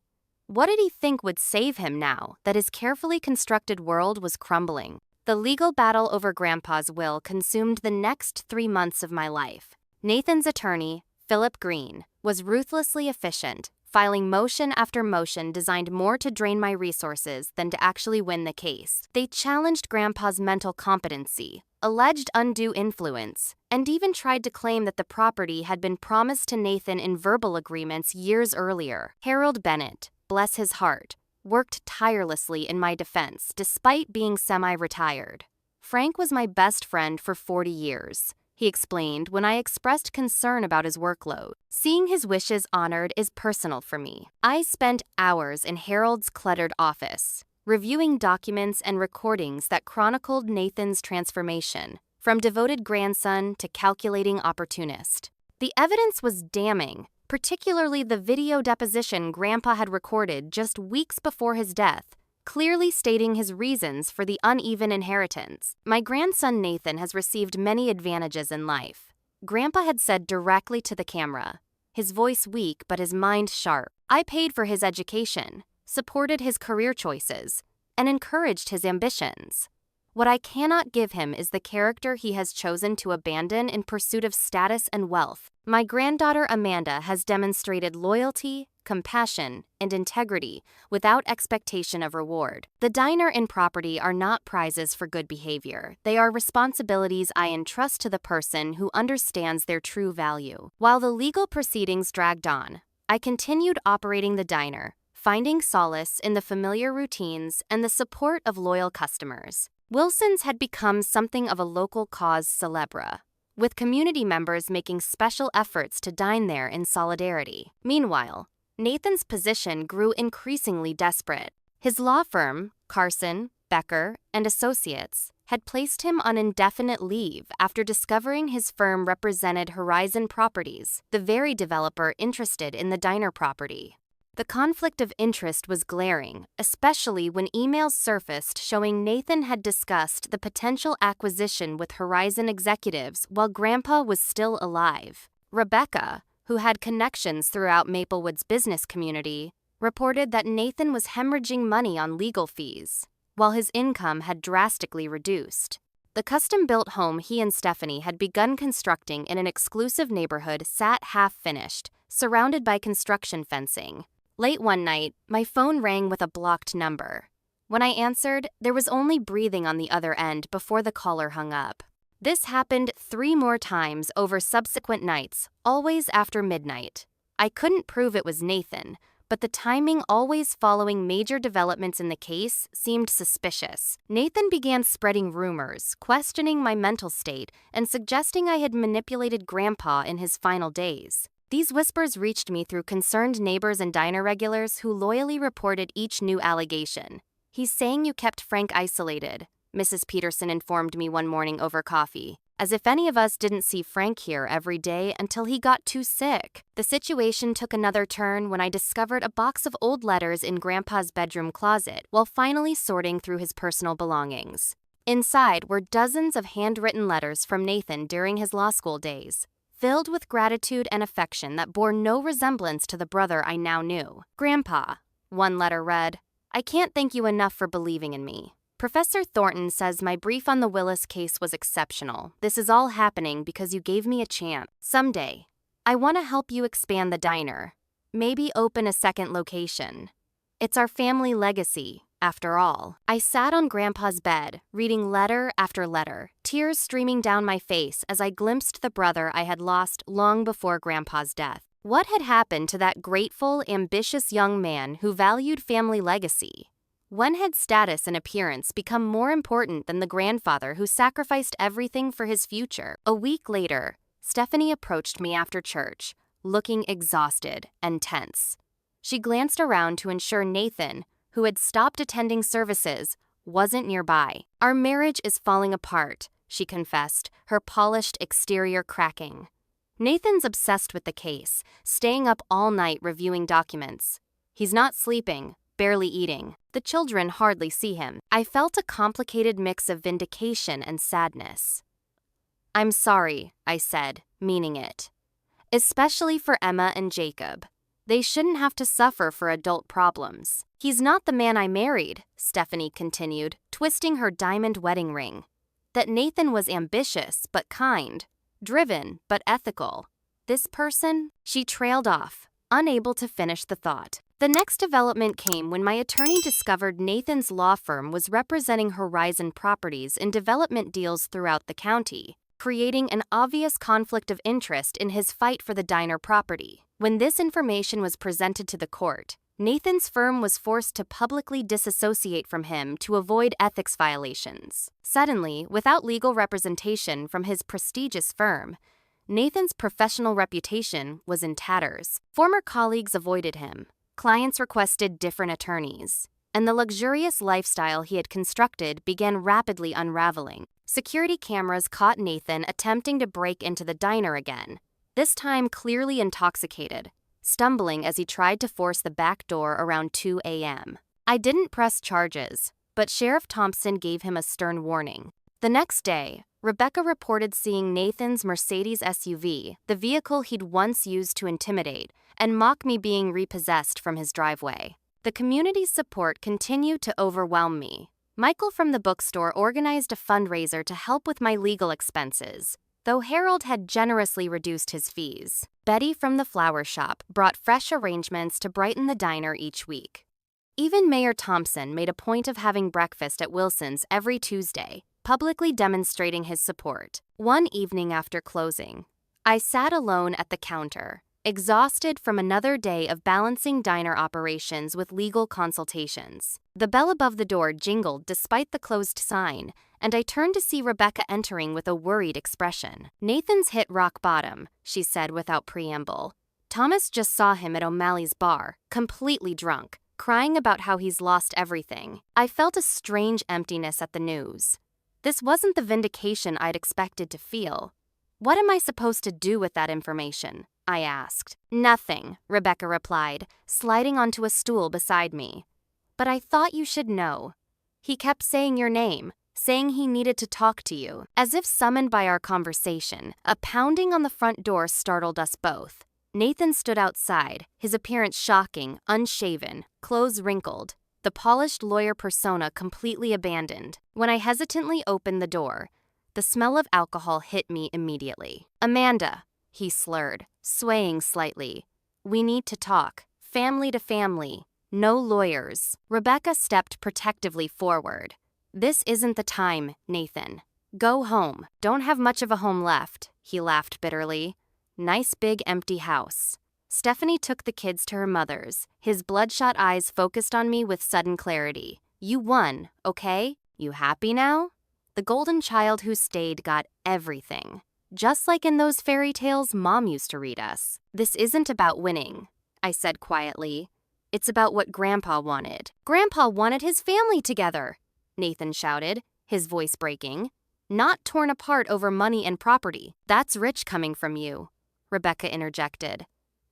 What did he think would save him now that his carefully constructed world was crumbling? The legal battle over Grandpa's will consumed the next 3 months of my life. Nathan's attorney, Philip Green, was ruthlessly efficient, filing motion after motion designed more to drain my resources than to actually win the case. They challenged Grandpa's mental competency, alleged undue influence, and even tried to claim that the property had been promised to Nathan in verbal agreements years earlier. Harold Bennett, bless his heart, worked tirelessly in my defense despite being semi-retired. Frank was my best friend for 40 years, he explained when I expressed concern about his workload. Seeing his wishes honored is personal for me. I spent hours in Harold's cluttered office, reviewing documents and recordings that chronicled Nathan's transformation, from devoted grandson to calculating opportunist. The evidence was damning, particularly the video deposition Grandpa had recorded just weeks before his death, clearly stating his reasons for the uneven inheritance. My grandson Nathan has received many advantages in life, Grandpa had said directly to the camera, his voice weak but his mind sharp. I paid for his education, supported his career choices, and encouraged his ambitions. What I cannot give him is the character he has chosen to abandon in pursuit of status and wealth. My granddaughter Amanda has demonstrated loyalty, compassion, and integrity without expectation of reward. The diner and property are not prizes for good behavior. They are responsibilities I entrust to the person who understands their true value. While the legal proceedings dragged on, I continued operating the diner, finding solace in the familiar routines and the support of loyal customers. Wilson's had become something of a local cause célèbre, with community members making special efforts to dine there in solidarity. Meanwhile, Nathan's position grew increasingly desperate. His law firm, Carson, Becker, and Associates, had placed him on indefinite leave after discovering his firm represented Horizon Properties, the very developer interested in the diner property. The conflict of interest was glaring, especially when emails surfaced showing Nathan had discussed the potential acquisition with Horizon executives while Grandpa was still alive. Rebecca, who had connections throughout Maplewood's business community, reported that Nathan was hemorrhaging money on legal fees, while his income had drastically reduced. The custom-built home he and Stephanie had begun constructing in an exclusive neighborhood sat half-finished, surrounded by construction fencing. Late one night, my phone rang with a blocked number. When I answered, there was only breathing on the other end before the caller hung up. This happened 3 more times over subsequent nights, always after midnight. I couldn't prove it was Nathan, but the timing always following major developments in the case seemed suspicious. Nathan began spreading rumors, questioning my mental state, and suggesting I had manipulated Grandpa in his final days. These whispers reached me through concerned neighbors and diner regulars who loyally reported each new allegation. "He's saying you kept Frank isolated," Mrs. Peterson informed me one morning over coffee, as if any of us didn't see Frank here every day until he got too sick. The situation took another turn when I discovered a box of old letters in Grandpa's bedroom closet while finally sorting through his personal belongings. Inside were dozens of handwritten letters from Nathan during his law school days, filled with gratitude and affection that bore no resemblance to the brother I now knew. "Grandpa," one letter read, "I can't thank you enough for believing in me. Professor Thornton says my brief on the Willis case was exceptional. This is all happening because you gave me a chance. Someday, I want to help you expand the diner. Maybe open a second location. It's our family legacy, after all." I sat on Grandpa's bed, reading letter after letter, tears streaming down my face as I glimpsed the brother I had lost long before Grandpa's death. What had happened to that grateful, ambitious young man who valued family legacy? When had status and appearance become more important than the grandfather who sacrificed everything for his future? A week later, Stephanie approached me after church, looking exhausted and tense. She glanced around to ensure Nathan, who had stopped attending services, wasn't nearby. "Our marriage is falling apart," she confessed, her polished exterior cracking. "Nathan's obsessed with the case, staying up all night reviewing documents. He's not sleeping, barely eating. The children hardly see him." I felt a complicated mix of vindication and sadness. "I'm sorry," I said, meaning it. "Especially for Emma and Jacob. They shouldn't have to suffer for adult problems. He's not the man I married, Stephanie continued, twisting her diamond wedding ring. That Nathan was ambitious but kind, driven but ethical. This person, she trailed off, unable to finish the thought. The next development came when my attorney discovered Nathan's law firm was representing Horizon Properties in development deals throughout the county, creating an obvious conflict of interest in his fight for the diner property. When this information was presented to the court, Nathan's firm was forced to publicly disassociate from him to avoid ethics violations. Suddenly, without legal representation from his prestigious firm, Nathan's professional reputation was in tatters. Former colleagues avoided him. Clients requested different attorneys, and the luxurious lifestyle he had constructed began rapidly unraveling. Security cameras caught Nathan attempting to break into the diner again, this time clearly intoxicated, stumbling as he tried to force the back door around 2 a.m. I didn't press charges, but Sheriff Thompson gave him a stern warning. The next day, Rebecca reported seeing Nathan's Mercedes SUV, the vehicle he'd once used to intimidate and mock me, being repossessed from his driveway. The community's support continued to overwhelm me. Michael from the bookstore organized a fundraiser to help with my legal expenses, though Harold had generously reduced his fees. Betty from the flower shop brought fresh arrangements to brighten the diner each week. Even Mayor Thompson made a point of having breakfast at Wilson's every Tuesday, publicly demonstrating his support. One evening after closing, I sat alone at the counter, exhausted from another day of balancing diner operations with legal consultations. The bell above the door jingled despite the closed sign, and I turned to see Rebecca entering with a worried expression. "Nathan's hit rock bottom," she said without preamble. "Thomas just saw him at O'Malley's bar, completely drunk, crying about how he's lost everything." I felt a strange emptiness at the news. This wasn't the vindication I'd expected to feel. "What am I supposed to do with that information?" I asked. "Nothing," Rebecca replied, sliding onto a stool beside me. "But I thought you should know. He kept saying your name, saying he needed to talk to you." As if summoned by our conversation, a pounding on the front door startled us both. Nathan stood outside, his appearance shocking, unshaven, clothes wrinkled, the polished lawyer persona completely abandoned. When I hesitantly opened the door, the smell of alcohol hit me immediately. "Amanda," he slurred, swaying slightly. "We need to talk, family to family, no lawyers." Rebecca stepped protectively forward. "This isn't the time, Nathan. Go home." "Don't have much of a home left," he laughed bitterly. "Nice big empty house." Stephanie took the kids to her mother's, his bloodshot eyes focused on me with sudden clarity. "You won, okay? You happy now?" The golden child who stayed got everything. Just like in those fairy tales Mom used to read us. "This isn't about winning," I said quietly. "It's about what Grandpa wanted." "Grandpa wanted his family together," Nathan shouted, his voice breaking. "Not torn apart over money and property." "That's rich coming from you," Rebecca interjected.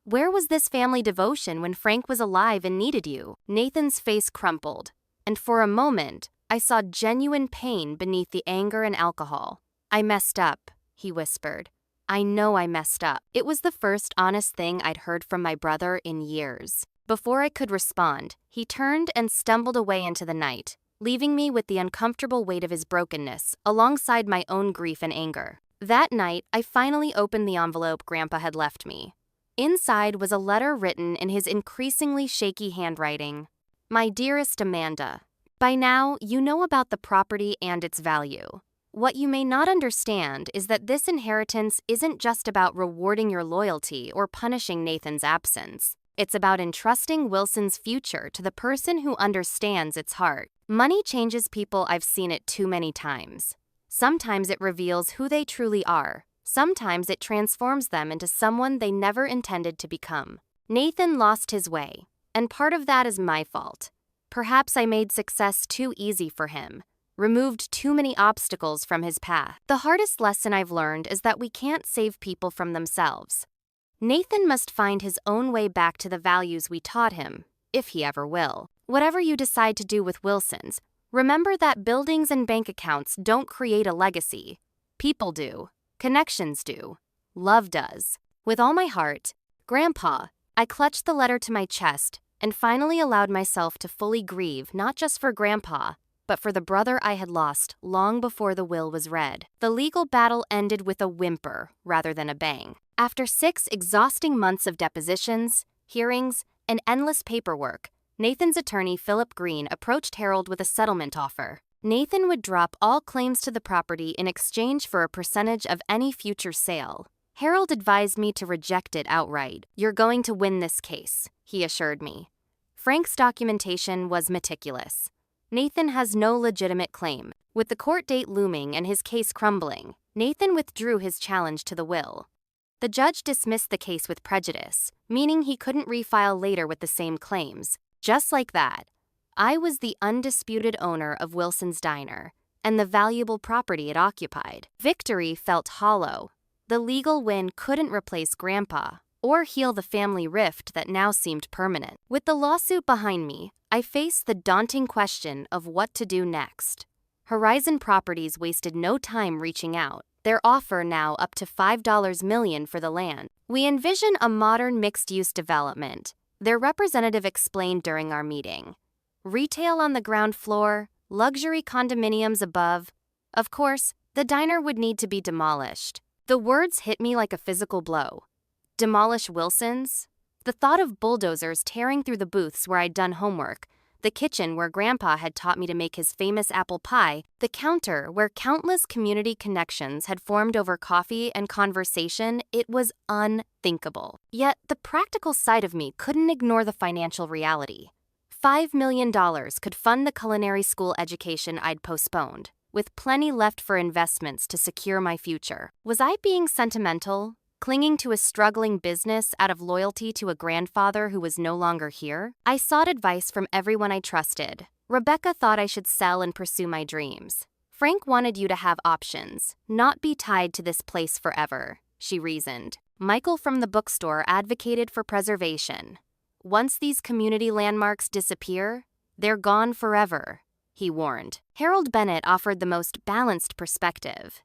"Where was this family devotion when Frank was alive and needed you?" Nathan's face crumpled, and for a moment, I saw genuine pain beneath the anger and alcohol. "I messed up," he whispered. "I know I messed up." It was the first honest thing I'd heard from my brother in years. Before I could respond, he turned and stumbled away into the night, leaving me with the uncomfortable weight of his brokenness alongside my own grief and anger. That night, I finally opened the envelope Grandpa had left me. Inside was a letter written in his increasingly shaky handwriting. "My dearest Amanda, by now you know about the property and its value. What you may not understand is that this inheritance isn't just about rewarding your loyalty or punishing Nathan's absence. It's about entrusting Wilson's future to the person who understands its heart. Money changes people. I've seen it too many times. Sometimes it reveals who they truly are. Sometimes it transforms them into someone they never intended to become. Nathan lost his way, and part of that is my fault. Perhaps I made success too easy for him, removed too many obstacles from his path. The hardest lesson I've learned is that we can't save people from themselves. Nathan must find his own way back to the values we taught him, if he ever will. Whatever you decide to do with Wilson's, remember that buildings and bank accounts don't create a legacy. People do. Connections do. Love does. With all my heart, Grandpa, I clutched the letter to my chest and finally allowed myself to fully grieve not just for Grandpa, but for the brother I had lost long before the will was read. The legal battle ended with a whimper rather than a bang. After 6 exhausting months of depositions, hearings, and endless paperwork, Nathan's attorney, Philip Green, approached Harold with a settlement offer. Nathan would drop all claims to the property in exchange for a percentage of any future sale. Harold advised me to reject it outright. "You're going to win this case," he assured me. Frank's documentation was meticulous. Nathan has no legitimate claim. With the court date looming and his case crumbling, Nathan withdrew his challenge to the will. The judge dismissed the case with prejudice, meaning he couldn't refile later with the same claims. Just like that, I was the undisputed owner of Wilson's Diner and the valuable property it occupied. Victory felt hollow. The legal win couldn't replace Grandpa or heal the family rift that now seemed permanent. With the lawsuit behind me, I faced the daunting question of what to do next. Horizon Properties wasted no time reaching out, their offer now up to $5 million for the land. "We envision a modern mixed-use development," their representative explained during our meeting. "Retail on the ground floor, luxury condominiums above. Of course, the diner would need to be demolished." The words hit me like a physical blow. Demolish Wilson's? The thought of bulldozers tearing through the booths where I'd done homework, the kitchen where Grandpa had taught me to make his famous apple pie, the counter where countless community connections had formed over coffee and conversation, it was unthinkable. Yet the practical side of me couldn't ignore the financial reality. $5 million could fund the culinary school education I'd postponed, with plenty left for investments to secure my future. Was I being sentimental, clinging to a struggling business out of loyalty to a grandfather who was no longer here? I sought advice from everyone I trusted. Rebecca thought I should sell and pursue my dreams. "Frank wanted you to have options, not be tied to this place forever," she reasoned. Michael from the bookstore advocated for preservation. "Once these community landmarks disappear, they're gone forever," he warned. Harold Bennett offered the most balanced perspective.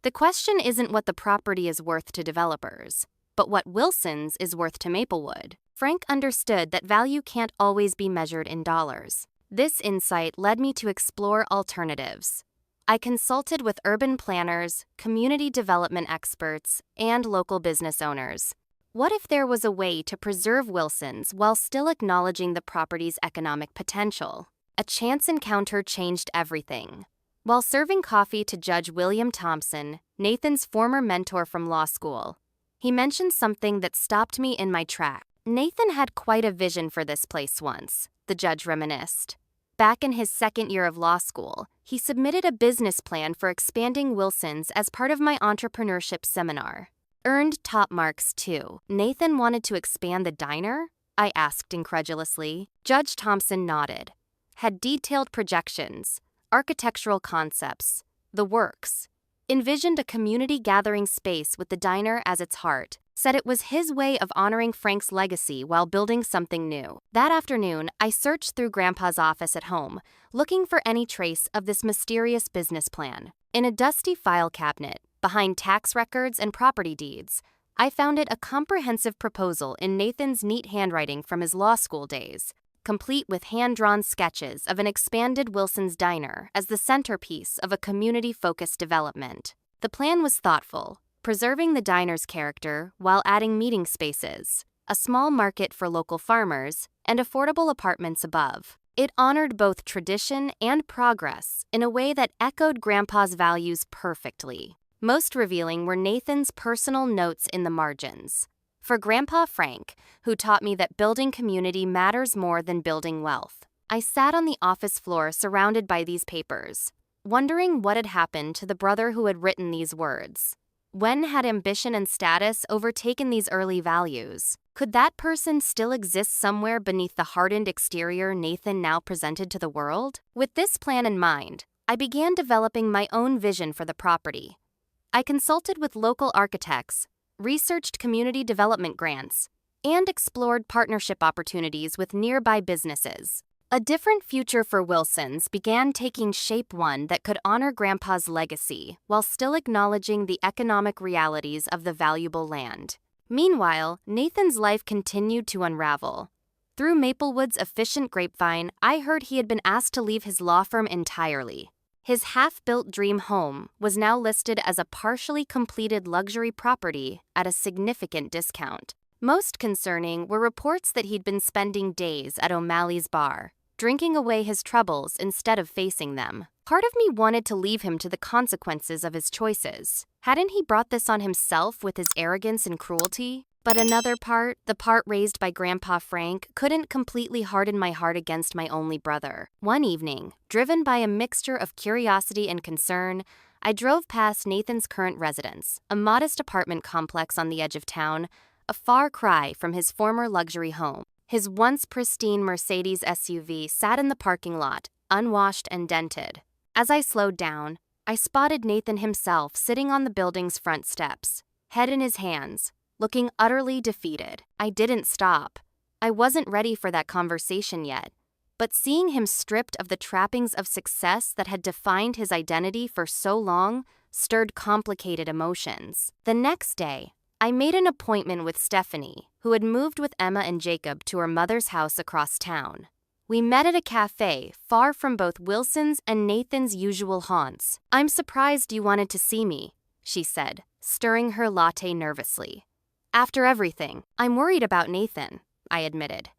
"The question isn't what the property is worth to developers, but what Wilson's is worth to Maplewood." Frank understood that value can't always be measured in dollars. This insight led me to explore alternatives. I consulted with urban planners, community development experts, and local business owners. What if there was a way to preserve Wilson's while still acknowledging the property's economic potential? A chance encounter changed everything. While serving coffee to Judge William Thompson, Nathan's former mentor from law school, he mentioned something that stopped me in my tracks. "Nathan had quite a vision for this place once," the judge reminisced. Back in his second year of law school, he submitted a business plan for expanding Wilson's as part of my entrepreneurship seminar. Earned top marks, too. "Nathan wanted to expand the diner?" I asked incredulously. Judge Thompson nodded. "Had detailed projections, architectural concepts, the works. Envisioned a community gathering space with the diner as its heart. Said it was his way of honoring Frank's legacy while building something new." That afternoon, I searched through Grandpa's office at home, looking for any trace of this mysterious business plan. In a dusty file cabinet, behind tax records and property deeds, I found it a comprehensive proposal in Nathan's neat handwriting from his law school days, complete with hand-drawn sketches of an expanded Wilson's Diner as the centerpiece of a community-focused development. The plan was thoughtful, preserving the diner's character while adding meeting spaces, a small market for local farmers, and affordable apartments above. It honored both tradition and progress in a way that echoed Grandpa's values perfectly. Most revealing were Nathan's personal notes in the margins. For Grandpa Frank, who taught me that building community matters more than building wealth. I sat on the office floor surrounded by these papers, wondering what had happened to the brother who had written these words. When had ambition and status overtaken these early values? Could that person still exist somewhere beneath the hardened exterior Nathan now presented to the world? With this plan in mind, I began developing my own vision for the property. I consulted with local architects, researched community development grants, and explored partnership opportunities with nearby businesses. A different future for Wilson's began taking shape, one that could honor Grandpa's legacy while still acknowledging the economic realities of the valuable land. Meanwhile, Nathan's life continued to unravel. Through Maplewood's efficient grapevine, I heard he had been asked to leave his law firm entirely. His half-built dream home was now listed as a partially completed luxury property at a significant discount. Most concerning were reports that he'd been spending days at O'Malley's bar, drinking away his troubles instead of facing them. Part of me wanted to leave him to the consequences of his choices. Hadn't he brought this on himself with his arrogance and cruelty? But another part, the part raised by Grandpa Frank, couldn't completely harden my heart against my only brother. One evening, driven by a mixture of curiosity and concern, I drove past Nathan's current residence, a modest apartment complex on the edge of town, a far cry from his former luxury home. His once pristine Mercedes SUV sat in the parking lot, unwashed and dented. As I slowed down, I spotted Nathan himself sitting on the building's front steps, head in his hands, looking utterly defeated. I didn't stop. I wasn't ready for that conversation yet, but seeing him stripped of the trappings of success that had defined his identity for so long stirred complicated emotions. The next day, I made an appointment with Stephanie, who had moved with Emma and Jacob to her mother's house across town. We met at a cafe far from both Wilson's and Nathan's usual haunts. "I'm surprised you wanted to see me," she said, stirring her latte nervously. "After everything, I'm worried about Nathan," I admitted.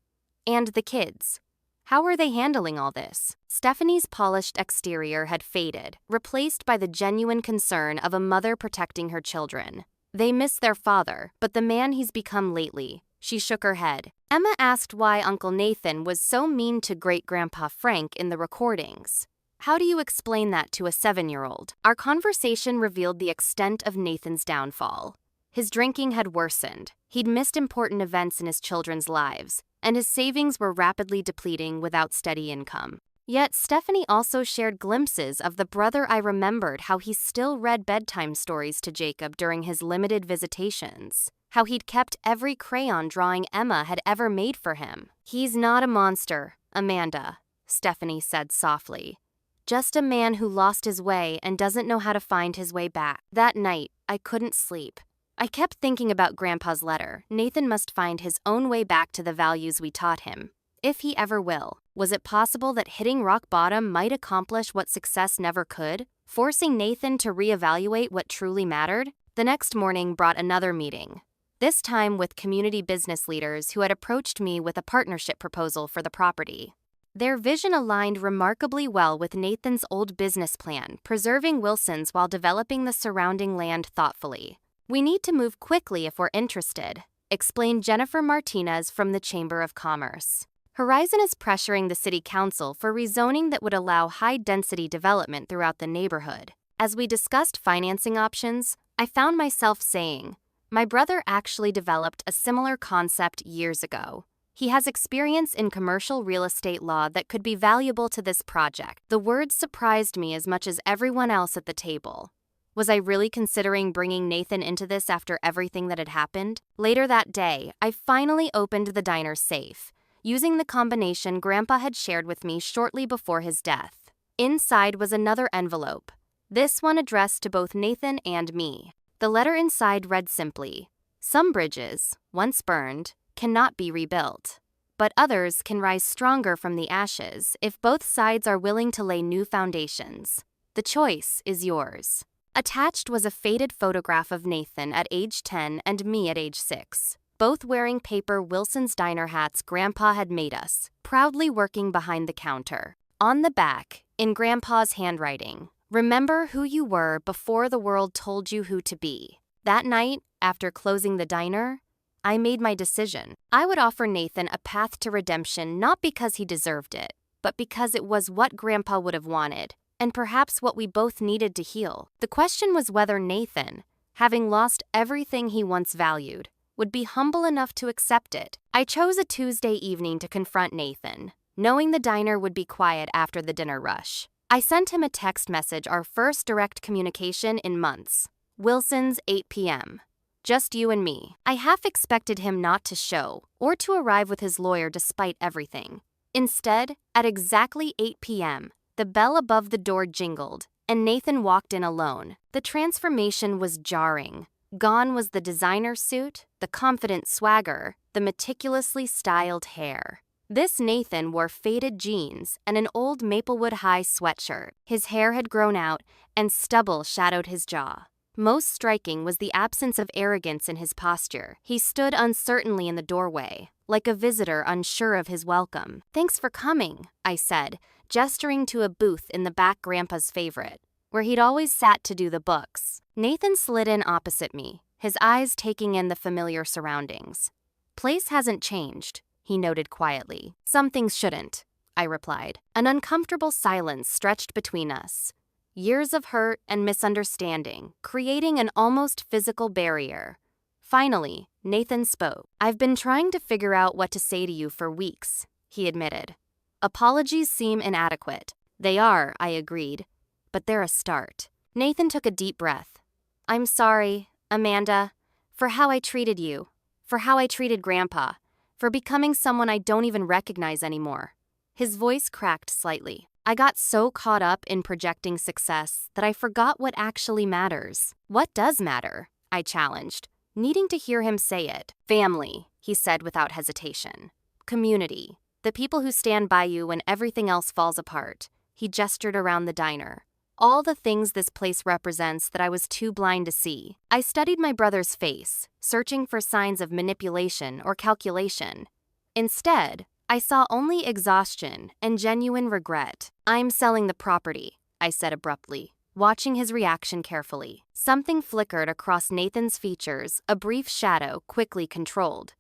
"And the kids. How are they handling all this?" Stephanie's polished exterior had faded, replaced by the genuine concern of a mother protecting her children. "They miss their father, but the man he's become lately." She shook her head. Emma asked why Uncle Nathan was so mean to Great-Grandpa Frank in the recordings. How do you explain that to a 7-year-old? Our conversation revealed the extent of Nathan's downfall. His drinking had worsened. He'd missed important events in his children's lives, and his savings were rapidly depleting without steady income. Yet Stephanie also shared glimpses of the brother I remembered, how he still read bedtime stories to Jacob during his limited visitations, how he'd kept every crayon drawing Emma had ever made for him. "He's not a monster, Amanda," Stephanie said softly. "Just a man who lost his way and doesn't know how to find his way back." That night, I couldn't sleep. I kept thinking about Grandpa's letter. Nathan must find his own way back to the values we taught him, if he ever will. Was it possible that hitting rock bottom might accomplish what success never could, forcing Nathan to reevaluate what truly mattered? The next morning brought another meeting, this time with community business leaders who had approached me with a partnership proposal for the property. Their vision aligned remarkably well with Nathan's old business plan, preserving Wilson's while developing the surrounding land thoughtfully. "We need to move quickly if we're interested," explained Jennifer Martinez from the Chamber of Commerce. Horizon is pressuring the City Council for rezoning that would allow high-density development throughout the neighborhood. As we discussed financing options, I found myself saying, "My brother actually developed a similar concept years ago. He has experience in commercial real estate law that could be valuable to this project." The words surprised me as much as everyone else at the table. Was I really considering bringing Nathan into this after everything that had happened? Later that day, I finally opened the diner's safe, using the combination Grandpa had shared with me shortly before his death. Inside was another envelope, this one addressed to both Nathan and me. The letter inside read simply, "Some bridges, once burned, cannot be rebuilt, but others can rise stronger from the ashes if both sides are willing to lay new foundations. The choice is yours." Attached was a faded photograph of Nathan at age 10 and me at age 6, both wearing paper Wilson's Diner hats Grandpa had made us, proudly working behind the counter. On the back, in Grandpa's handwriting, "Remember who you were before the world told you who to be." That night, after closing the diner, I made my decision. I would offer Nathan a path to redemption not because he deserved it, but because it was what Grandpa would have wanted, and perhaps what we both needed to heal. The question was whether Nathan, having lost everything he once valued, would be humble enough to accept it. I chose a Tuesday evening to confront Nathan, knowing the diner would be quiet after the dinner rush. I sent him a text message, our first direct communication in months. "Wilson's, 8 p.m. Just you and me." I half expected him not to show, or to arrive with his lawyer despite everything. Instead, at exactly 8 p.m., the bell above the door jingled, and Nathan walked in alone. The transformation was jarring. Gone was the designer suit, the confident swagger, the meticulously styled hair. This Nathan wore faded jeans and an old Maplewood High sweatshirt. His hair had grown out, and stubble shadowed his jaw. Most striking was the absence of arrogance in his posture. He stood uncertainly in the doorway, like a visitor unsure of his welcome. "Thanks for coming," I said, gesturing to a booth in the back, Grandpa's favorite, where he'd always sat to do the books. Nathan slid in opposite me, his eyes taking in the familiar surroundings. "Place hasn't changed," he noted quietly. "Some things shouldn't," I replied. An uncomfortable silence stretched between us. Years of hurt and misunderstanding, creating an almost physical barrier. Finally, Nathan spoke. "I've been trying to figure out what to say to you for weeks," he admitted. "Apologies seem inadequate." "They are," I agreed, "but they're a start." Nathan took a deep breath. "I'm sorry, Amanda, for how I treated you, for how I treated Grandpa, for becoming someone I don't even recognize anymore." His voice cracked slightly. "I got so caught up in projecting success that I forgot what actually matters." "What does matter?" I challenged, needing to hear him say it. "Family," he said without hesitation. "Community. The people who stand by you when everything else falls apart." He gestured around the diner. "All the things this place represents that I was too blind to see." I studied my brother's face, searching for signs of manipulation or calculation. Instead, I saw only exhaustion and genuine regret. "I'm selling the property," I said abruptly, watching his reaction carefully. Something flickered across Nathan's features, a brief shadow quickly controlled.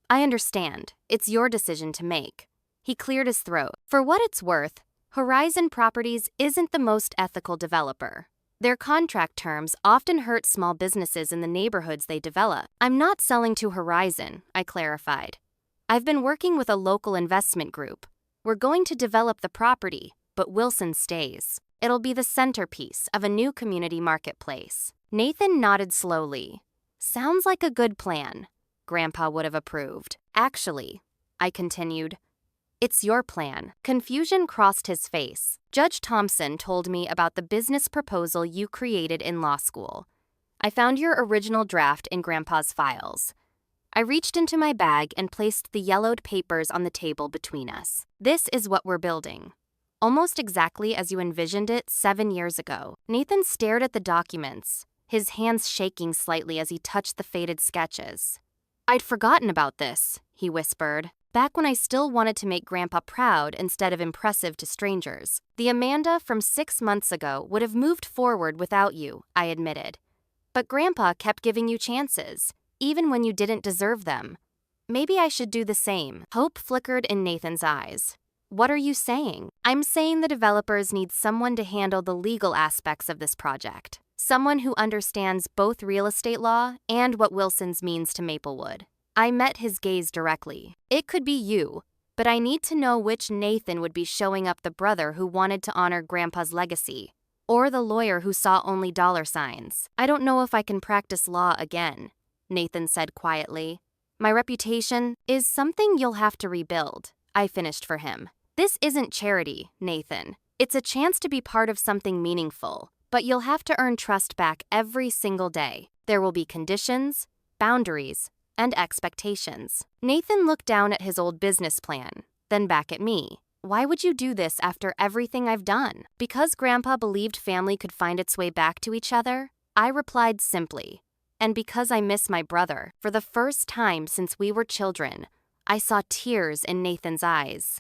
"I understand. It's your decision to make." He cleared his throat. "For what it's worth, Horizon Properties isn't the most ethical developer. Their contract terms often hurt small businesses in the neighborhoods they develop." "I'm not selling to Horizon," I clarified. "I've been working with a local investment group. We're going to develop the property, but Wilson stays. It'll be the centerpiece of a new community marketplace." Nathan nodded slowly. "Sounds like a good plan." Grandpa would have approved. "Actually," I continued, "it's your plan." Confusion crossed his face. "Judge Thompson told me about the business proposal you created in law school. I found your original draft in Grandpa's files." I reached into my bag and placed the yellowed papers on the table between us. "This is what we're building. Almost exactly as you envisioned it 7 years ago." Nathan stared at the documents, his hands shaking slightly as he touched the faded sketches. "I'd forgotten about this," he whispered. "Back when I still wanted to make Grandpa proud instead of impressive to strangers. The Amanda from 6 months ago would have moved forward without you," I admitted. "But Grandpa kept giving you chances, even when you didn't deserve them. Maybe I should do the same." Hope flickered in Nathan's eyes. "What are you saying?" "I'm saying the developers need someone to handle the legal aspects of this project. Someone who understands both real estate law and what Wilson's means to Maplewood." I met his gaze directly. "It could be you, but I need to know which Nathan would be showing up: the brother who wanted to honor Grandpa's legacy, or the lawyer who saw only dollar signs." "I don't know if I can practice law again," Nathan said quietly. "My reputation is something you'll have to rebuild," I finished for him. "This isn't charity, Nathan. It's a chance to be part of something meaningful, but you'll have to earn trust back every single day. There will be conditions, boundaries, and expectations." Nathan looked down at his old business plan, then back at me. "Why would you do this after everything I've done?" "Because Grandpa believed family could find its way back to each other," I replied simply. "And because I miss my brother." For the first time since we were children, I saw tears in Nathan's eyes.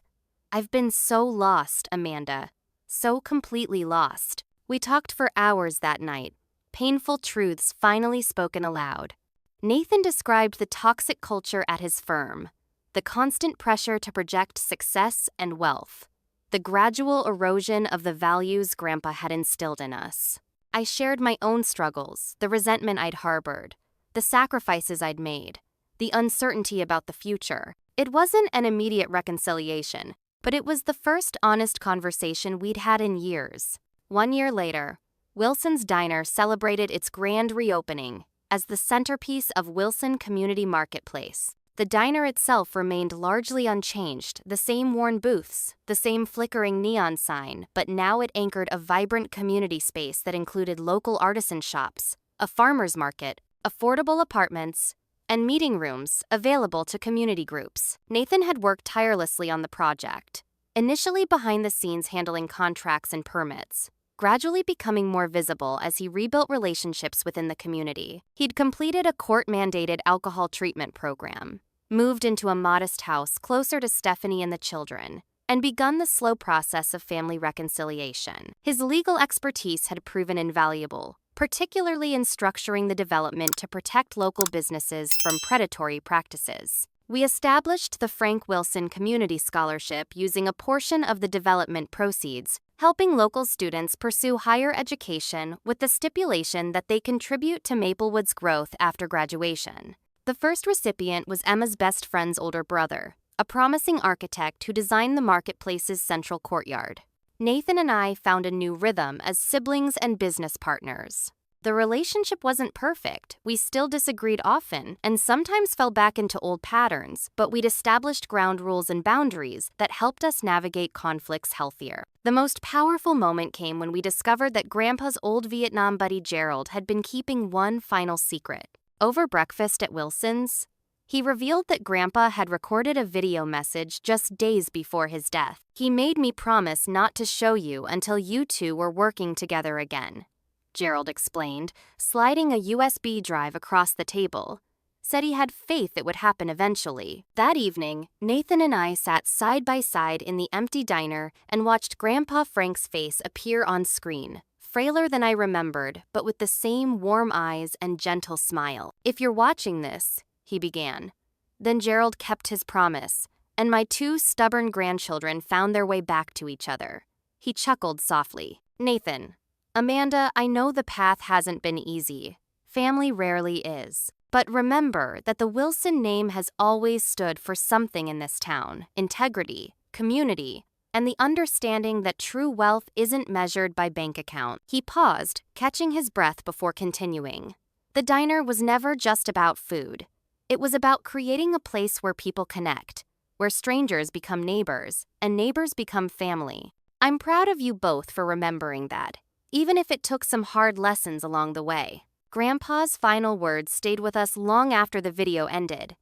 "I've been so lost, Amanda. So completely lost." We talked for hours that night, painful truths finally spoken aloud. Nathan described the toxic culture at his firm, the constant pressure to project success and wealth, the gradual erosion of the values Grandpa had instilled in us. I shared my own struggles, the resentment I'd harbored, the sacrifices I'd made, the uncertainty about the future. It wasn't an immediate reconciliation, but it was the first honest conversation we'd had in years. 1 year later, Wilson's Diner celebrated its grand reopening as the centerpiece of Wilson Community Marketplace. The diner itself remained largely unchanged, the same worn booths, the same flickering neon sign, but now it anchored a vibrant community space that included local artisan shops, a farmer's market, affordable apartments, and meeting rooms available to community groups. Nathan had worked tirelessly on the project, initially behind the scenes handling contracts and permits, gradually becoming more visible as he rebuilt relationships within the community. He'd completed a court-mandated alcohol treatment program, moved into a modest house closer to Stephanie and the children, and begun the slow process of family reconciliation. His legal expertise had proven invaluable, particularly in structuring the development to protect local businesses from predatory practices. We established the Frank Wilson Community Scholarship using a portion of the development proceeds, helping local students pursue higher education with the stipulation that they contribute to Maplewood's growth after graduation. The first recipient was Emma's best friend's older brother, a promising architect who designed the marketplace's central courtyard. Nathan and I found a new rhythm as siblings and business partners. The relationship wasn't perfect. We still disagreed often and sometimes fell back into old patterns, but we'd established ground rules and boundaries that helped us navigate conflicts healthier. The most powerful moment came when we discovered that Grandpa's old Vietnam buddy Gerald had been keeping one final secret. Over breakfast at Wilson's, he revealed that Grandpa had recorded a video message just days before his death. "He made me promise not to show you until you two were working together again," Gerald explained, sliding a USB drive across the table. Said he had faith it would happen eventually. That evening, Nathan and I sat side by side in the empty diner and watched Grandpa Frank's face appear on screen. Frailer than I remembered, but with the same warm eyes and gentle smile. "If you're watching this," he began. Then Gerald kept his promise, and my two stubborn grandchildren found their way back to each other. He chuckled softly. "Nathan, Amanda, I know the path hasn't been easy. Family rarely is. But remember that the Wilson name has always stood for something in this town: integrity, community, and the understanding that true wealth isn't measured by bank account." He paused, catching his breath before continuing. "The diner was never just about food. It was about creating a place where people connect, where strangers become neighbors, and neighbors become family. I'm proud of you both for remembering that, even if it took some hard lessons along the way." Grandpa's final words stayed with us long after the video ended.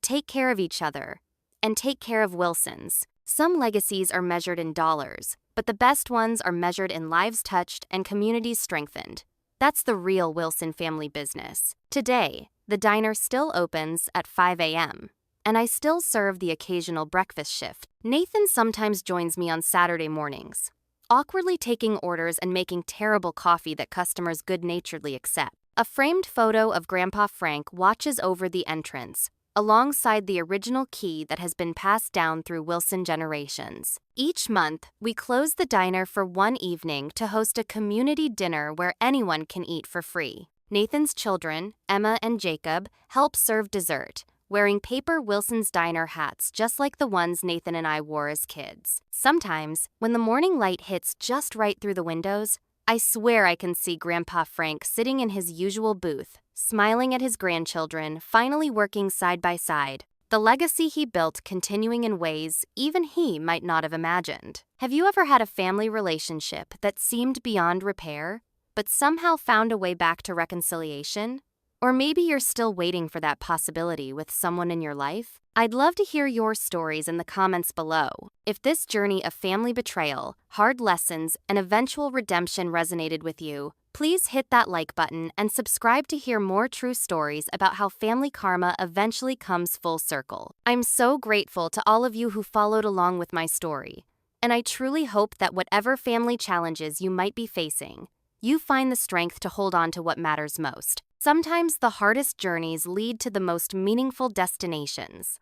Take care of each other, and take care of Wilson's. Some legacies are measured in dollars, but the best ones are measured in lives touched and communities strengthened. That's the real Wilson family business. Today, the diner still opens at 5 a.m., and I still serve the occasional breakfast shift. Nathan sometimes joins me on Saturday mornings, awkwardly taking orders and making terrible coffee that customers good-naturedly accept. A framed photo of Grandpa Frank watches over the entrance, alongside the original key that has been passed down through Wilson generations. Each month, we close the diner for one evening to host a community dinner where anyone can eat for free. Nathan's children, Emma and Jacob, help serve dessert, wearing paper Wilson's Diner hats just like the ones Nathan and I wore as kids. Sometimes, when the morning light hits just right through the windows, I swear I can see Grandpa Frank sitting in his usual booth, smiling at his grandchildren, finally working side by side, the legacy he built continuing in ways even he might not have imagined. Have you ever had a family relationship that seemed beyond repair, but somehow found a way back to reconciliation? Or maybe you're still waiting for that possibility with someone in your life? I'd love to hear your stories in the comments below. If this journey of family betrayal, hard lessons, and eventual redemption resonated with you, please hit that like button and subscribe to hear more true stories about how family karma eventually comes full circle. I'm so grateful to all of you who followed along with my story, and I truly hope that whatever family challenges you might be facing, you find the strength to hold on to what matters most. Sometimes the hardest journeys lead to the most meaningful destinations.